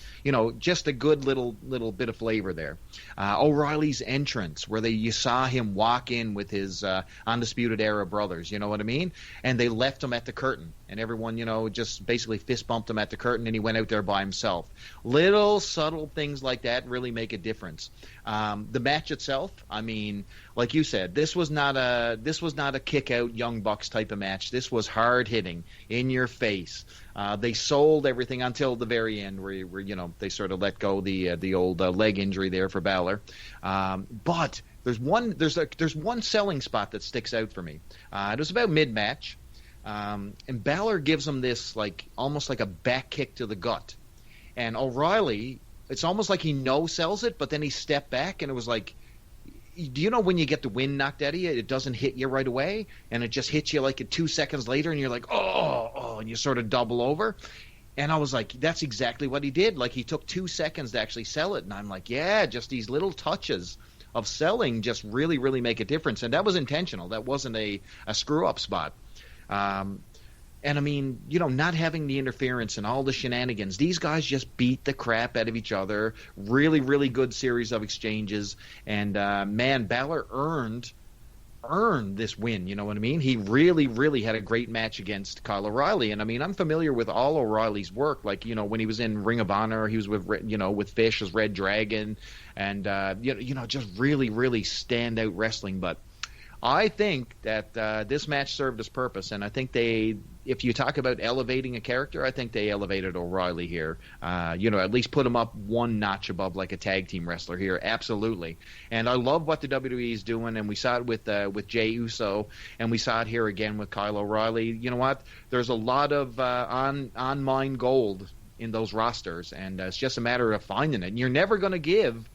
Speaker 6: just a good little bit of flavor there. O'Reilly's entrance where you saw him walk in with his Undisputed Era brothers, you know what I mean? And they left him at the curtain. And everyone, just basically fist bumped him at the curtain and he went out there by himself. Little subtle things like that really make a difference. The match itself, I mean, like you said, this was not a kick out Young Bucks type of match. This was hard hitting, in your face. They sold everything until the very end, where they sort of let go the old leg injury there for Balor. But there's one selling spot that sticks out for me. It was about mid match. And Balor gives him this almost like a back kick to the gut, and O'Reilly, it's almost like he no-sells it, but then he stepped back, and it was like, do you know when you get the wind knocked out of you, it doesn't hit you right away, and it just hits you 2 seconds later, and you're like, oh, and you sort of double over. And I was like, that's exactly what he did. He took 2 seconds to actually sell it, and I'm like, yeah, just these little touches of selling just really, really make a difference, and that was intentional. That wasn't a screw-up spot. And I mean, not having the interference and all the shenanigans, these guys just beat the crap out of each other. Really, really good series of exchanges. And man, Balor earned this win. You know what I mean? He really, really had a great match against Kyle O'Reilly. And I mean, I'm familiar with all O'Reilly's work. When he was in Ring of Honor, he was with Fish as Red Dragon, and just really, really standout wrestling. But I think that this match served its purpose, and I think if you talk about elevating a character, I think they elevated O'Reilly here. At least put him up one notch above like a tag team wrestler here, absolutely. And I love what the WWE is doing, and we saw it with Jey Uso, and we saw it here again with Kyle O'Reilly. You know what? There's a lot of on-mine gold in those rosters, and it's just a matter of finding it. And you're never going to give.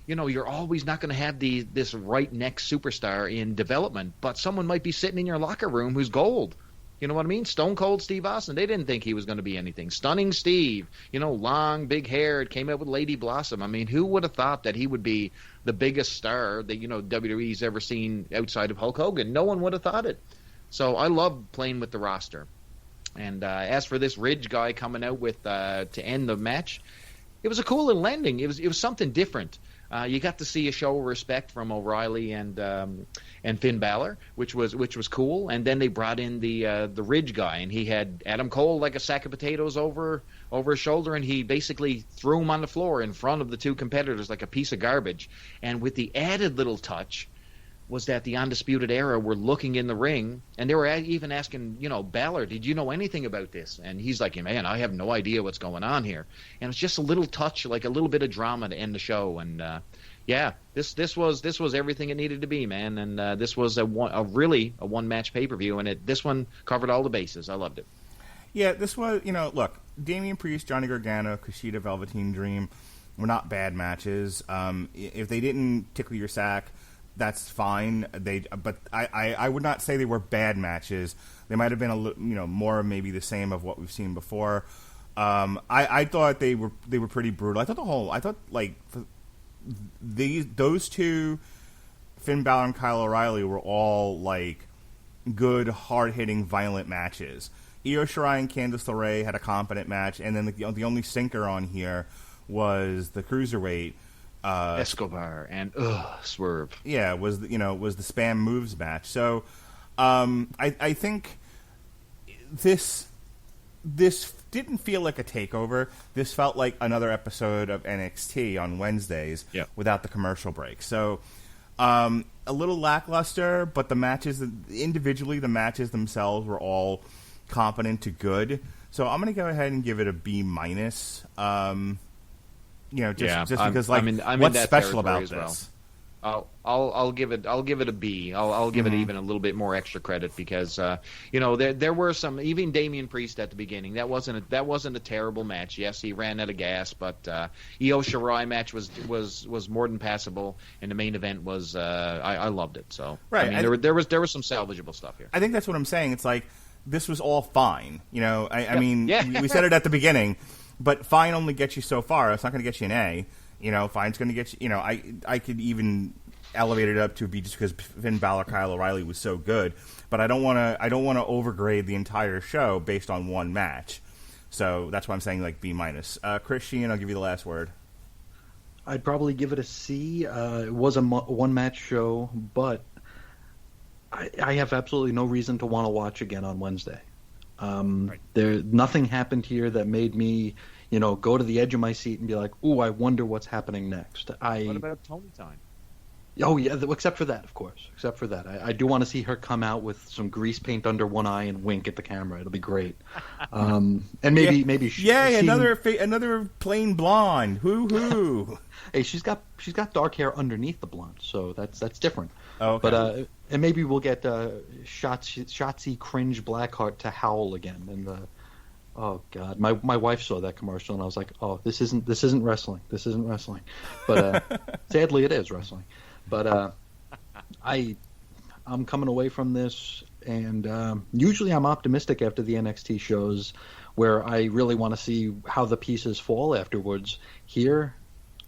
Speaker 6: You're always not going to have this right next superstar in development, but someone might be sitting in your locker room who's gold. You know what I mean? Stone Cold Steve Austin, they didn't think he was going to be anything. Stunning Steve, long, big hair, came out with Lady Blossom. I mean, who would have thought that he would be the biggest star that, WWE's ever seen outside of Hulk Hogan? No one would have thought it. So I love playing with the roster. And as for this Ridge guy coming out with to end the match, it was a cool little ending. It was something different. You got to see a show of respect from O'Reilly and Finn Balor, which was cool. And then they brought in the Ridge guy, and he had Adam Cole like a sack of potatoes over his shoulder, and he basically threw him on the floor in front of the two competitors like a piece of garbage. And with the added little touch was that the Undisputed Era were looking in the ring, and they were even asking, Balor, did you know anything about this? And he's like, man, I have no idea what's going on here. And it's just a little touch, like a little bit of drama to end the show. And this was everything it needed to be, man. And this was a one match pay per view, and this one covered all the bases. I loved it.
Speaker 5: Yeah, this was look, Damian Priest, Johnny Gargano, Kushida, Velveteen Dream were not bad matches. If they didn't tickle your sack, that's fine. But I would not say they were bad matches. They might have been more maybe the same of what we've seen before. I thought they were pretty brutal. Those two, Finn Balor and Kyle O'Reilly, were all good, hard hitting, violent matches. Io Shirai and Candice LeRae had a competent match, and then the only sinker on here was the cruiserweight.
Speaker 6: Escobar and Swerve.
Speaker 5: Yeah, was the Spam Moves match. So I think this didn't feel like a takeover. This felt like another episode of NXT on Wednesdays without the commercial break. So a little lackluster, but the matches individually, the matches themselves were all competent to good. So I'm going to go ahead and give it a B-. Just because
Speaker 6: I'm
Speaker 5: what's
Speaker 6: in that
Speaker 5: special about
Speaker 6: as well.
Speaker 5: this?
Speaker 6: I'll give it a B. I'll give it even a little bit more extra credit because there were some, even Damian Priest at the beginning. That wasn't a terrible match. Yes, he ran out of gas, but Io Shirai match was more than passable, and the main event was I loved it. So
Speaker 5: right,
Speaker 6: I mean, there was some salvageable stuff here.
Speaker 5: I think that's what I'm saying. It's like this was all fine. I mean,
Speaker 6: Yeah.
Speaker 5: we said it at the beginning, but fine only gets you so far. It's not going to get you an A. Fine's going to get you. I could even elevate it up to B just because Finn Balor, Kyle O'Reilly was so good. But I don't want to overgrade the entire show based on one match. So that's why I'm saying like B-. Christian, I'll give you the last word.
Speaker 7: I'd probably give it a C. It was a one-match show, but I have absolutely no reason to want to watch again on Wednesday.
Speaker 6: Right.
Speaker 7: Nothing happened here that made me, go to the edge of my seat and be like, "Ooh, I wonder what's happening next."
Speaker 6: What about Tony time?
Speaker 7: Oh yeah, except for that, of course. Except for that, I do want to see her come out with some grease paint under one eye and wink at the camera. It'll be great. And maybe
Speaker 5: another plain blonde. Hoo.
Speaker 7: Hey, she's got dark hair underneath the blonde, so that's different.
Speaker 5: Oh, okay.
Speaker 7: But and maybe we'll get Shotzi Cringe Blackheart to howl again. And oh god, my wife saw that commercial and I was like, oh, this isn't wrestling. This isn't wrestling. But sadly, it is wrestling. But I'm coming away from this, and usually I'm optimistic after the NXT shows, where I really want to see how the pieces fall afterwards. Here,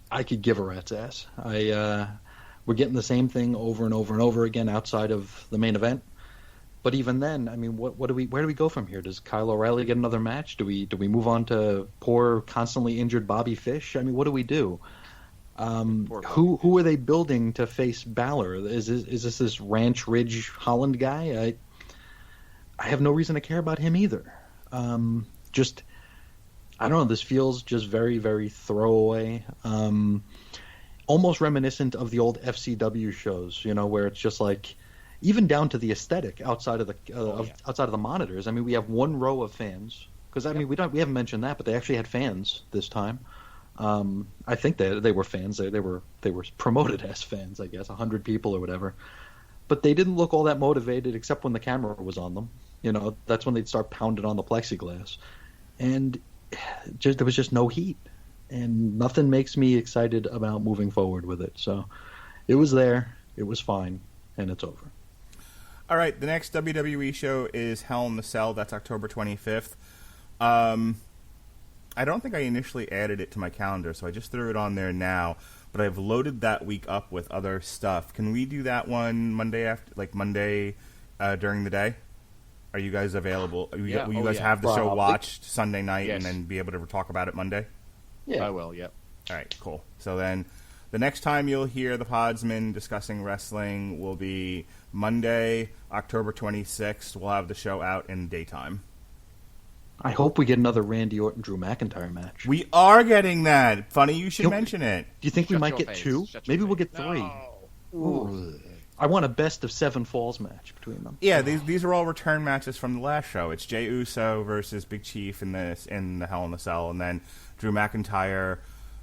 Speaker 7: I could give a rat's ass. We're getting the same thing over and over and over again outside of the main event. But even then, I mean, where do we go from here? Does Kyle O'Reilly get another match? Do we move on to poor, constantly injured Bobby Fish? I mean, what do we do? Who are they building to face Balor? Is this Ranch Ridge Holland guy? I have no reason to care about him either. I don't know. This feels just very, very throwaway. Almost reminiscent of the old FCW shows, where it's just like, even down to the aesthetic outside of the outside of the monitors. I mean, we have one row of fans because we haven't mentioned that, but they actually had fans this time. I think they were fans. They were promoted as fans, I guess, 100 people or whatever. But they didn't look all that motivated, except when the camera was on them. That's when they'd start pounding on the plexiglass, and there was just no heat. And nothing makes me excited about moving forward with it. So it was there, it was fine, and it's over.
Speaker 5: All right, the next WWE show is Hell in the Cell. That's October 25th. I don't think I initially added it to my calendar, so I just threw it on there now. But I've loaded that week up with other stuff. Can we do that one Monday during the day? Are you guys available? You guys have the show watched Sunday night and then be able to talk about it Monday?
Speaker 7: Yeah,
Speaker 6: I will. Yep.
Speaker 5: All right, cool. So then, the next time you'll hear the Podsmen discussing wrestling will be Monday, October 26th. We'll have the show out in daytime.
Speaker 7: I hope we get another Randy Orton Drew McIntyre match.
Speaker 5: We are getting that. Funny you should mention it.
Speaker 7: Do you think we might get two? Maybe we'll get three. Ooh. I want a best of 7 falls match between them.
Speaker 5: Yeah, these are all return matches from the last show. It's Jey Uso versus Big Chief in the Hell in the Cell, and then Drew McIntyre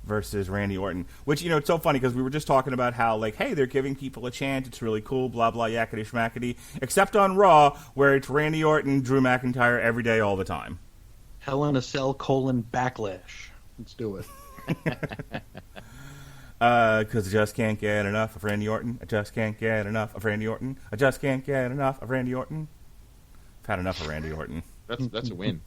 Speaker 5: versus Randy Orton. Which, it's so funny because we were just talking about how, hey, they're giving people a chance. It's really cool, blah, blah, yakety schmackety. Except on Raw, where it's Randy Orton, Drew McIntyre every day, all the time.
Speaker 7: Hell in a Cell : Backlash. Let's do it.
Speaker 5: Because I just can't get enough of Randy Orton. I just can't get enough of Randy Orton. I just can't get enough of Randy Orton. I've had enough of Randy Orton.
Speaker 6: That's a win.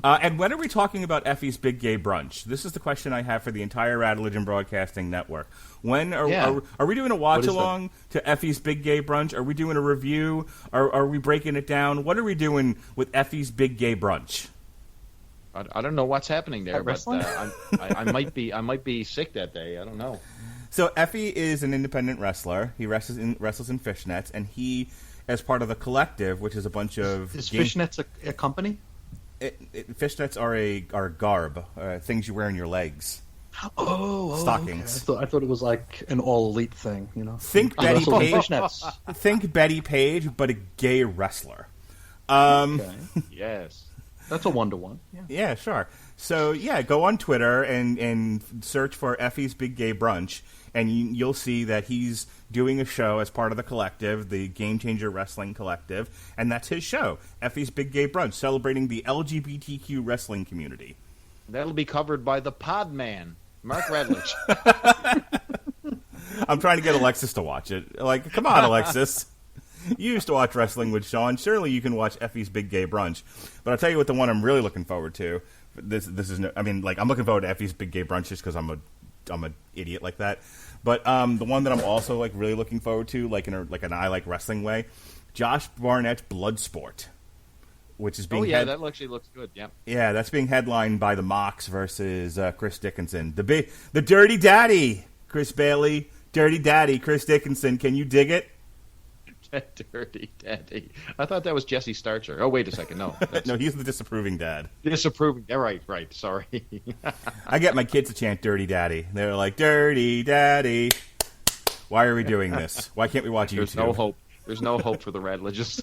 Speaker 5: And when are we talking about Effie's Big Gay Brunch? This is the question I have for the entire Rad Religion Broadcasting Network. When are we doing a watch-along to Effie's Big Gay Brunch? Are we doing a review? Are we breaking it down? What are we doing with Effie's Big Gay Brunch?
Speaker 6: I don't know what's happening there,
Speaker 7: At
Speaker 6: but
Speaker 7: wrestling?
Speaker 6: I might be sick that day. I don't know.
Speaker 5: So Effie is an independent wrestler. He wrestles in fishnets, and he, as part of the collective, which is a bunch of
Speaker 7: Is Fishnets a company?
Speaker 5: Fishnets are garb, things you wear in your legs.
Speaker 7: Oh,
Speaker 5: Stockings.
Speaker 7: Okay. I thought it was like an all elite thing, you know.
Speaker 5: Think
Speaker 7: I
Speaker 5: Betty
Speaker 7: wrestled in
Speaker 5: Page.
Speaker 7: fishnets.
Speaker 5: Think Betty Page, but a gay wrestler.
Speaker 7: Okay.
Speaker 6: Yes.
Speaker 7: That's a 1-to-1. Yeah.
Speaker 5: Yeah, sure. So yeah, go on Twitter and search for Effie's Big Gay Brunch, and you'll see that he's doing a show as part of the collective, the Game Changer Wrestling Collective, and that's his show, Effie's Big Gay Brunch, celebrating the LGBTQ wrestling community.
Speaker 6: That'll be covered by the Podman, Mark Radlich.
Speaker 5: I'm trying to get Alexis to watch it. Like, come on, Alexis. You used to watch wrestling with Sean. Surely you can watch Effie's Big Gay Brunch. But I'll tell you what, the one I'm really looking forward to. This is no, I mean, like, I'm looking forward to Effie's Big Gay Brunch just because I'm an idiot like that. But the one that I'm also like really looking forward to, like in an I like wrestling way, Josh Barnett's Bloodsport, which is being
Speaker 6: that actually looks good. Yeah.
Speaker 5: Yeah, that's being headlined by the Mox versus Chris Dickinson. The Dirty Daddy, Chris Bailey, Dirty Daddy, Chris Dickinson. Can you dig it?
Speaker 6: Dirty Daddy. I thought that was Jesse Starcher. Oh, wait a second. No.
Speaker 5: No, he's the disapproving dad.
Speaker 6: Disapproving. Yeah, right. Sorry.
Speaker 5: I get my kids to chant Dirty Daddy. They're like, Dirty Daddy. Why are we doing this? Why can't we watch YouTube?
Speaker 6: There's no hope. There's no hope for the Radliges.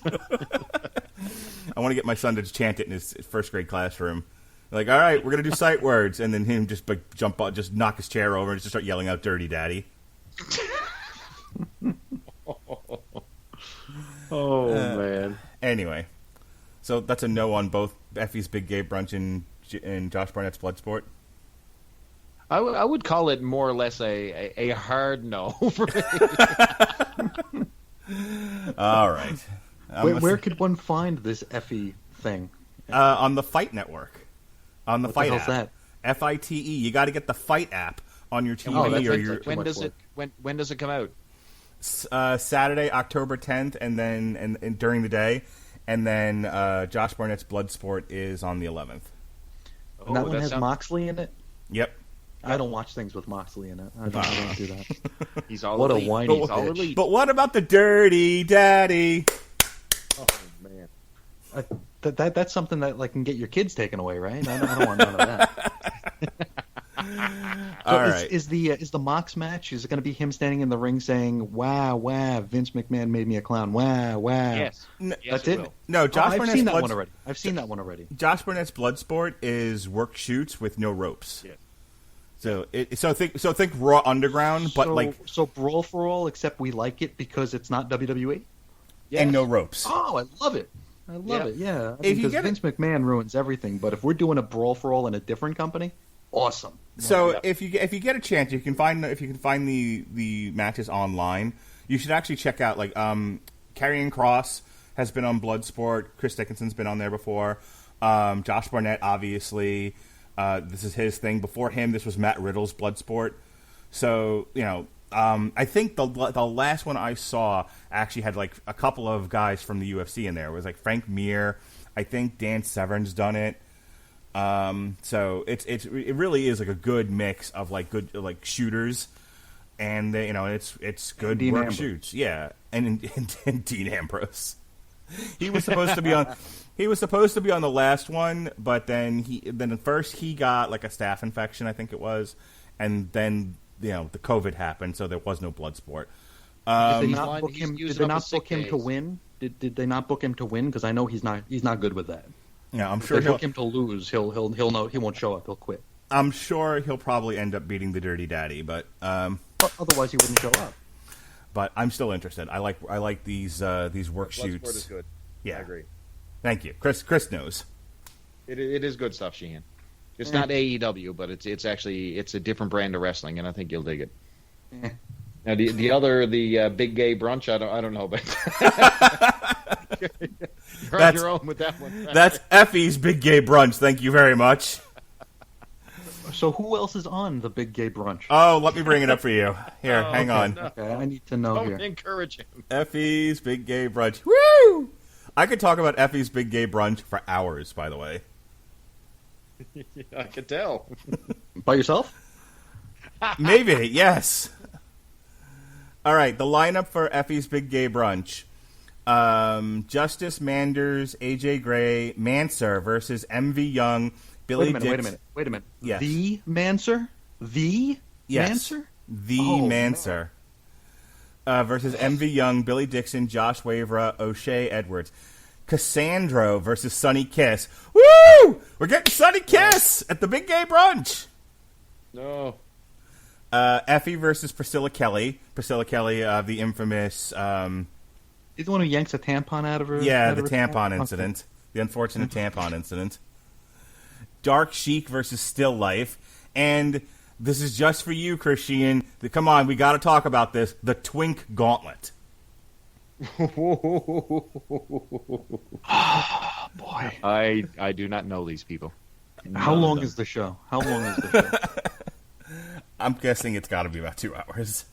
Speaker 5: I want to get my son to chant it in his first grade classroom. Like, all right, we're going to do sight words. And then him just like jump up, just knock his chair over and just start yelling out Dirty Daddy.
Speaker 6: Oh, man.
Speaker 5: Anyway, so that's a no on both Effie's Big Gay Brunch and Josh Barnett's Bloodsport.
Speaker 6: I would call it more or less a hard no for me.
Speaker 5: All right.
Speaker 7: Where could one find this Effie thing?
Speaker 5: On the Fight Network. On the
Speaker 7: What
Speaker 5: Fight
Speaker 7: the
Speaker 5: app.
Speaker 7: hell's that?
Speaker 5: FITE. You got to get the Fight app on your TV
Speaker 7: that's
Speaker 5: or
Speaker 7: like
Speaker 5: your
Speaker 7: too much work.
Speaker 6: When does it come out?
Speaker 5: Saturday, October 10th, and then and during the day, and then Josh Barnett's Bloodsport is on the 11th.
Speaker 7: And that one has Moxley in it?
Speaker 5: Yep.
Speaker 7: I don't watch things with Moxley in it. I don't do that.
Speaker 6: He's all
Speaker 7: What a
Speaker 6: elite.
Speaker 7: whiny
Speaker 6: He's all
Speaker 7: bitch.
Speaker 6: elite.
Speaker 5: But what about the Dirty Daddy?
Speaker 6: Oh, man.
Speaker 7: That's something that like can get your kids taken away, right? I don't want none of that.
Speaker 5: All
Speaker 7: So
Speaker 5: right.
Speaker 7: is the Mox match? Is it going to be him standing in the ring saying, "Wow, wow, Vince McMahon made me a clown. Wow, wow."
Speaker 6: Yes.
Speaker 5: N-
Speaker 6: Yes,
Speaker 7: That's
Speaker 6: it
Speaker 7: it.
Speaker 6: will.
Speaker 5: No, Josh
Speaker 7: I've
Speaker 5: Barnett's
Speaker 7: seen that
Speaker 5: Blood-
Speaker 7: one already. I've seen that one already.
Speaker 5: Josh Barnett's Bloodsport is work shoots with no ropes.
Speaker 6: Yeah.
Speaker 5: So think Raw Underground, but
Speaker 7: so Brawl for All, except we like it because it's not WWE.
Speaker 5: and no ropes.
Speaker 7: Oh, I love it. I love it. Yeah,
Speaker 5: If you
Speaker 7: because
Speaker 5: get
Speaker 7: Vince McMahon ruins everything. But if we're doing a Brawl for All in a different company, awesome.
Speaker 5: So if you get a chance, you can find the matches online. You should actually check out Karrion Kross has been on Bloodsport. Chris Dickinson's been on there before. Josh Barnett, obviously, this is his thing. Before him, this was Matt Riddle's Bloodsport. So I think the last one I saw actually had like a couple of guys from the UFC in there. It was like Frank Mir. I think Dan Severn's done it. So it really is like a good mix of like good like shooters, and it's good
Speaker 7: Dean
Speaker 5: work
Speaker 7: Ambrose.
Speaker 5: shoots. Yeah, and Dean Ambrose. He was supposed to be on. He was supposed to be on the last one, but then at first he got like a staph infection, I think it was, and then the COVID happened, so there was no Bloodsport.
Speaker 7: Did they
Speaker 6: he's
Speaker 7: not
Speaker 6: lying-
Speaker 7: book
Speaker 6: he's
Speaker 7: him? Did
Speaker 6: using
Speaker 7: they
Speaker 6: up
Speaker 7: not
Speaker 6: his sick
Speaker 7: book him to
Speaker 6: days.
Speaker 7: win? Did they not book him to win? Because I know he's not good with that.
Speaker 5: Yeah, I'm
Speaker 7: If
Speaker 5: sure
Speaker 7: they book him to lose, he'll know he won't show up. He'll quit.
Speaker 5: I'm sure he'll probably end up beating the Dirty Daddy, but
Speaker 7: Otherwise, he wouldn't show up.
Speaker 5: but I'm still interested. I like these work shoots.
Speaker 6: Bloodsport is good.
Speaker 5: Yeah.
Speaker 6: I agree.
Speaker 5: Thank you, Chris knows.
Speaker 6: It is good stuff, Sheehan. It's not AEW, but it's actually a different brand of wrestling, and I think you'll dig it.
Speaker 7: Eh.
Speaker 6: Now the Big Gay Brunch, I don't know, but you're on your own with that one.
Speaker 5: That's Effie's Big Gay Brunch. Thank you very much.
Speaker 7: So who else is on the Big Gay Brunch?
Speaker 5: Oh, let me bring it up for you. Here, hang on.
Speaker 6: No.
Speaker 7: Okay, I need to know
Speaker 6: Don't
Speaker 7: here.
Speaker 6: encourage him.
Speaker 5: Effie's Big Gay Brunch. Woo! I could talk about Effie's Big Gay Brunch for hours, by the way.
Speaker 6: I can tell.
Speaker 7: By yourself?
Speaker 5: Maybe, yes. All right, the lineup for Effie's Big Gay Brunch. Justice Manders, AJ Gray, Manser versus MV Young, Billy
Speaker 7: Wait a minute.
Speaker 5: Yes.
Speaker 7: The Manser? The
Speaker 5: Yes.
Speaker 7: Manser?
Speaker 5: The
Speaker 7: Oh,
Speaker 5: Manser. Versus MV Young, Billy Dixon, Josh Wavera, O'Shea Edwards. Cassandro versus Sunny Kiss. Woo! We're getting Sunny Kiss at the Big Gay Brunch.
Speaker 6: No.
Speaker 5: Effie versus Priscilla Kelly. Priscilla Kelly, the infamous...
Speaker 7: He's the one who yanks a tampon out of her.
Speaker 5: yeah,
Speaker 7: out
Speaker 5: the
Speaker 7: of her
Speaker 5: tampon incident. The unfortunate tampon incident. Dark Chic versus Still Life. And this is just for you, Christian. Come on, we got to talk about this. The Twink Gauntlet.
Speaker 7: Boy.
Speaker 6: I do not know these people.
Speaker 7: How long is the show? How long is the show?
Speaker 5: I'm guessing it's got to be about 2 hours.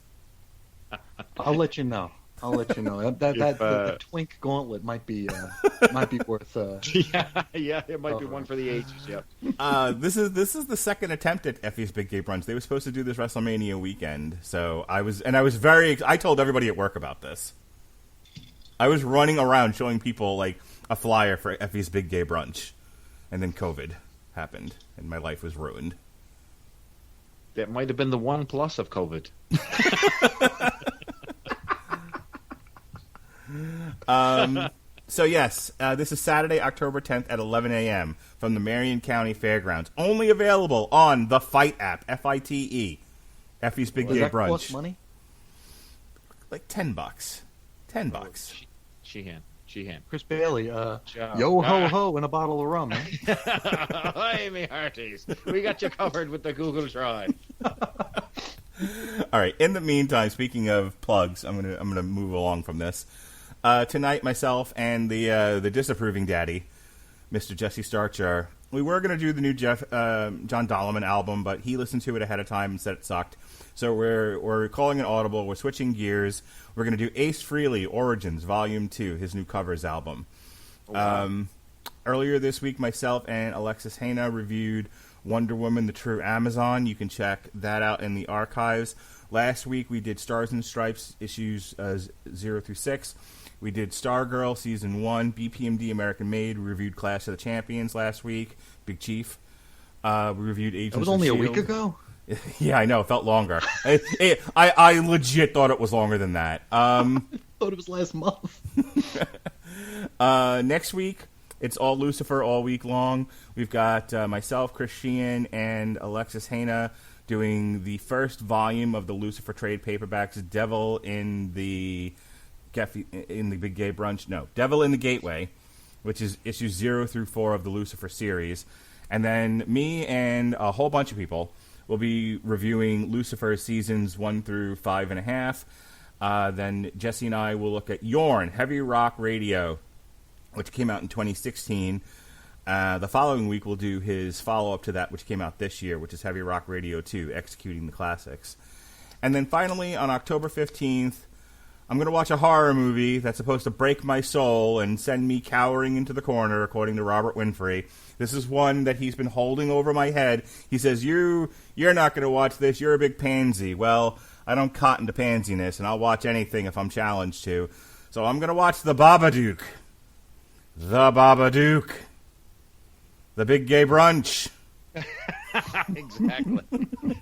Speaker 7: I'll let you know. The Twink Gauntlet might be worth.
Speaker 6: Yeah, it might be one for the ages. Yep.
Speaker 5: This is the second attempt at Effie's Big Gay Brunch. They were supposed to do this WrestleMania weekend, so I was very. I told everybody at work about this. I was running around showing people like a flyer for Effie's Big Gay Brunch, and then COVID happened, and my life was ruined.
Speaker 6: That might have been the one plus of COVID.
Speaker 5: So yes, this is Saturday, October 10th at 11 a.m. from the Marion County Fairgrounds. Only available on the Fight app, F-I-T-E. Effie's Big Gay Brunch.
Speaker 7: Does that cost money?
Speaker 5: Like $10. $10.
Speaker 6: Sheehan.
Speaker 7: Chris Bailey, yo ho ho and a bottle of rum. Eh?
Speaker 6: Hey, me hearties. We got you covered with the Google Drive.
Speaker 5: All right. In the meantime, speaking of plugs, I'm gonna move along from this. Tonight, myself and the disapproving daddy, Mr. Jesse Starcher, we were gonna do the new John Dolleman album, but he listened to it ahead of time and said it sucked. So we're calling an audible. We're switching gears. We're gonna do Ace Frehley Origins Volume 2, his new covers album. Oh, wow. Earlier this week, myself and Alexis Haina reviewed Wonder Woman: The True Amazon. You can check that out in the archives. Last week we did Stars and Stripes issues 0 through 6. We did Stargirl Season 1, BPMD American Made. We reviewed Clash of the Champions last week, Big Chief. We reviewed Agents of
Speaker 7: It was only
Speaker 5: S.H.I.E.L.D.
Speaker 7: a week ago?
Speaker 5: Yeah, I know. It felt longer. I legit thought it was longer than that.
Speaker 7: I thought it was last month.
Speaker 5: Next week, it's all Lucifer all week long. We've got myself, Chris Sheehan, and Alexis Haina doing the first volume of the Lucifer trade paperbacks, Devil in the Big Gay Brunch. No, Devil in the Gateway, which is issues 0 through 4 of the Lucifer series. And then me and a whole bunch of people will be reviewing Lucifer seasons 1 through 5.5. Then Jesse and I will look at Yorn, Heavy Rock Radio, which came out in 2016. The following week we'll do his follow-up to that, which came out this year, which is Heavy Rock Radio 2, Executing the Classics. And then finally, on October 15th, I'm going to watch a horror movie that's supposed to break my soul and send me cowering into the corner, according to Robert Winfrey. This is one that he's been holding over my head. He says, you're not going to watch this. You're a big pansy. Well, I don't cotton to pansiness, and I'll watch anything if I'm challenged to. So I'm going to watch The Babadook. The Babadook. The Big Gay Brunch.
Speaker 6: Exactly.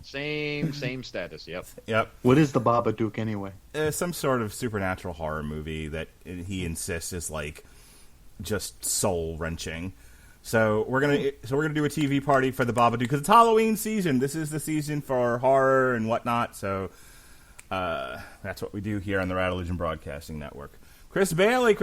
Speaker 6: Same status. Yep.
Speaker 7: What is the Babadook anyway?
Speaker 5: Some sort of supernatural horror movie that he insists is like just soul wrenching. So we're gonna do a TV party for the Babadook because it's Halloween season. This is the season for horror and whatnot. So that's what we do here on the Rattlegion Broadcasting Network. Chris Bailey.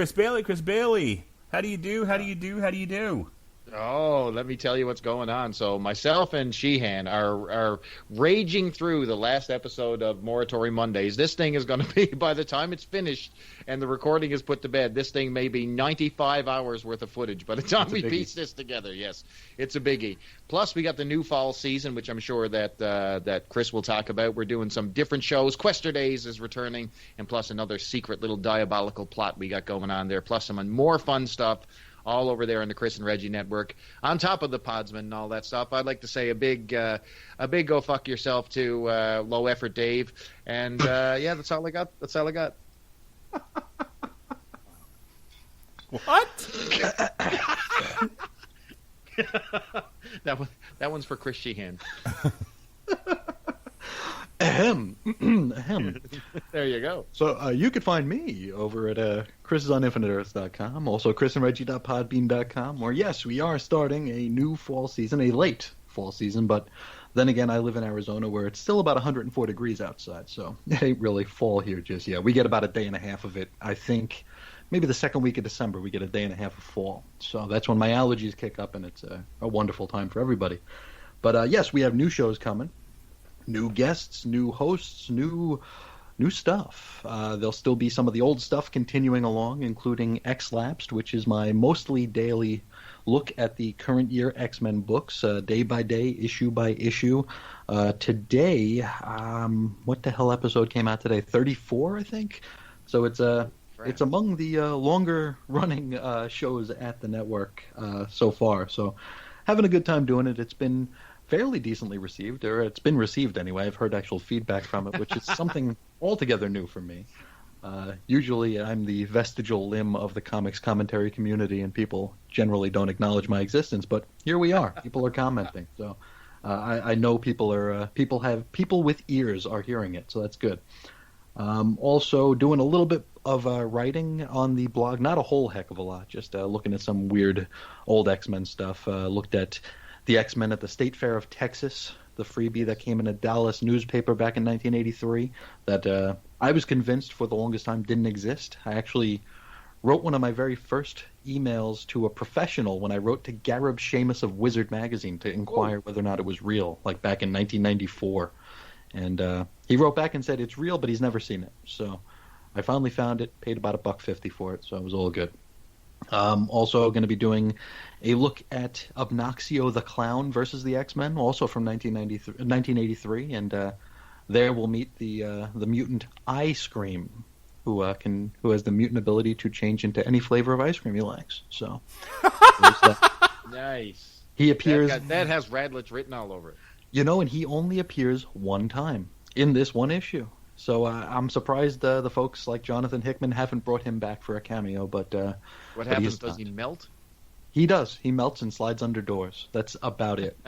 Speaker 5: How do you do?
Speaker 6: Oh, let me tell you what's going on. So myself and Sheehan are raging through the last episode of Moratory Mondays. This thing is going to be, by the time it's finished and the recording is put to bed, this thing may be 95 hours worth of footage by the time we piece this together. Yes, it's a biggie. Plus, we got the new fall season, which I'm sure that Chris will talk about. We're doing some different shows. Quester Days is returning, and plus another secret little diabolical plot we got going on there, plus some more fun stuff. all over there on the Chris and Reggie Network. On top of the Podsmen and all that stuff, I'd like to say a big go fuck yourself to Low Effort Dave. And yeah, that's all I got. That's all I got.
Speaker 5: What?
Speaker 6: that one's for Chris Sheehan.
Speaker 7: Ahem. Ahem.
Speaker 6: There you go.
Speaker 7: So you could find me over at chrisisoninfiniteearths.com, also chrisandreggie.podbean.com, where, yes, we are starting a new fall season, a late fall season, but then again, I live in Arizona where it's still about 104 degrees outside, so it ain't really fall here just yet. We get about a day and a half of it, I think. Maybe the second week of December, we get a day and a half of fall. So that's when my allergies kick up, and it's a wonderful time for everybody. But yes, we have new shows coming. New guests, new hosts, new stuff. There'll still be some of the old stuff continuing along, including X-Lapsed, which is my mostly daily look at the current year X-Men books, day by day, issue by issue. Today, what the hell episode came out today? 34, I think? So it's among the longer running shows at the network so far. So having a good time doing it. It's been fairly decently received, or it's been received anyway. I've heard actual feedback from it, which is something altogether new for me. Usually I'm the vestigial limb of the comics commentary community, and people generally don't acknowledge my existence, but here we are. People are commenting. So I know people with ears are hearing it, so that's good. Also doing a little bit of writing on the blog, not a whole heck of a lot, just looking at some weird old X-Men stuff. Looked at the X-Men at the State Fair of Texas, the freebie that came in a Dallas newspaper back in 1983 that I was convinced for the longest time didn't exist. I actually wrote one of my very first emails to a professional when I wrote to Gareb Shamus of Wizard Magazine to inquire whether or not it was real, like back in 1994. And he wrote back and said it's real, but he's never seen it. So I finally found it, paid about $1.50 for it, so it was all good. Also going to be doing a look at Obnoxio the Clown versus the X-Men, also from 1983, and there we'll meet the mutant Ice Cream, who has the mutant ability to change into any flavor of ice cream he likes. So there's that.
Speaker 6: Nice.
Speaker 7: He appears.
Speaker 6: That has Radlitz written all over it.
Speaker 7: And he only appears one time in this one issue. So I'm surprised the folks like Jonathan Hickman haven't brought him back for a cameo. But
Speaker 6: what happens? Does he melt?
Speaker 7: He does. He melts and slides under doors. That's about it.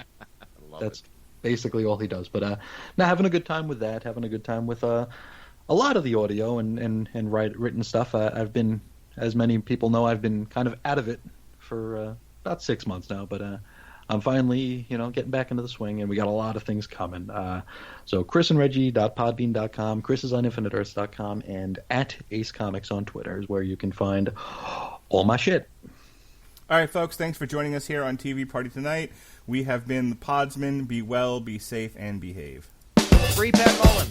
Speaker 7: That's basically all he does. But now having a good time with that. Having a good time with a lot of the audio and written stuff. I've been, as many people know, I've been kind of out of it for about 6 months now. But I'm finally, getting back into the swing, and we got a lot of things coming. So chrisandreggie.podbean.com, chrisisoninfiniteearths.com, and at Ace Comics on Twitter is where you can find all my shit.
Speaker 5: All right, folks, thanks for joining us here on TV Party tonight. We have been the Podsmen. Be well, be safe, and behave.
Speaker 6: Free Pat Mullen.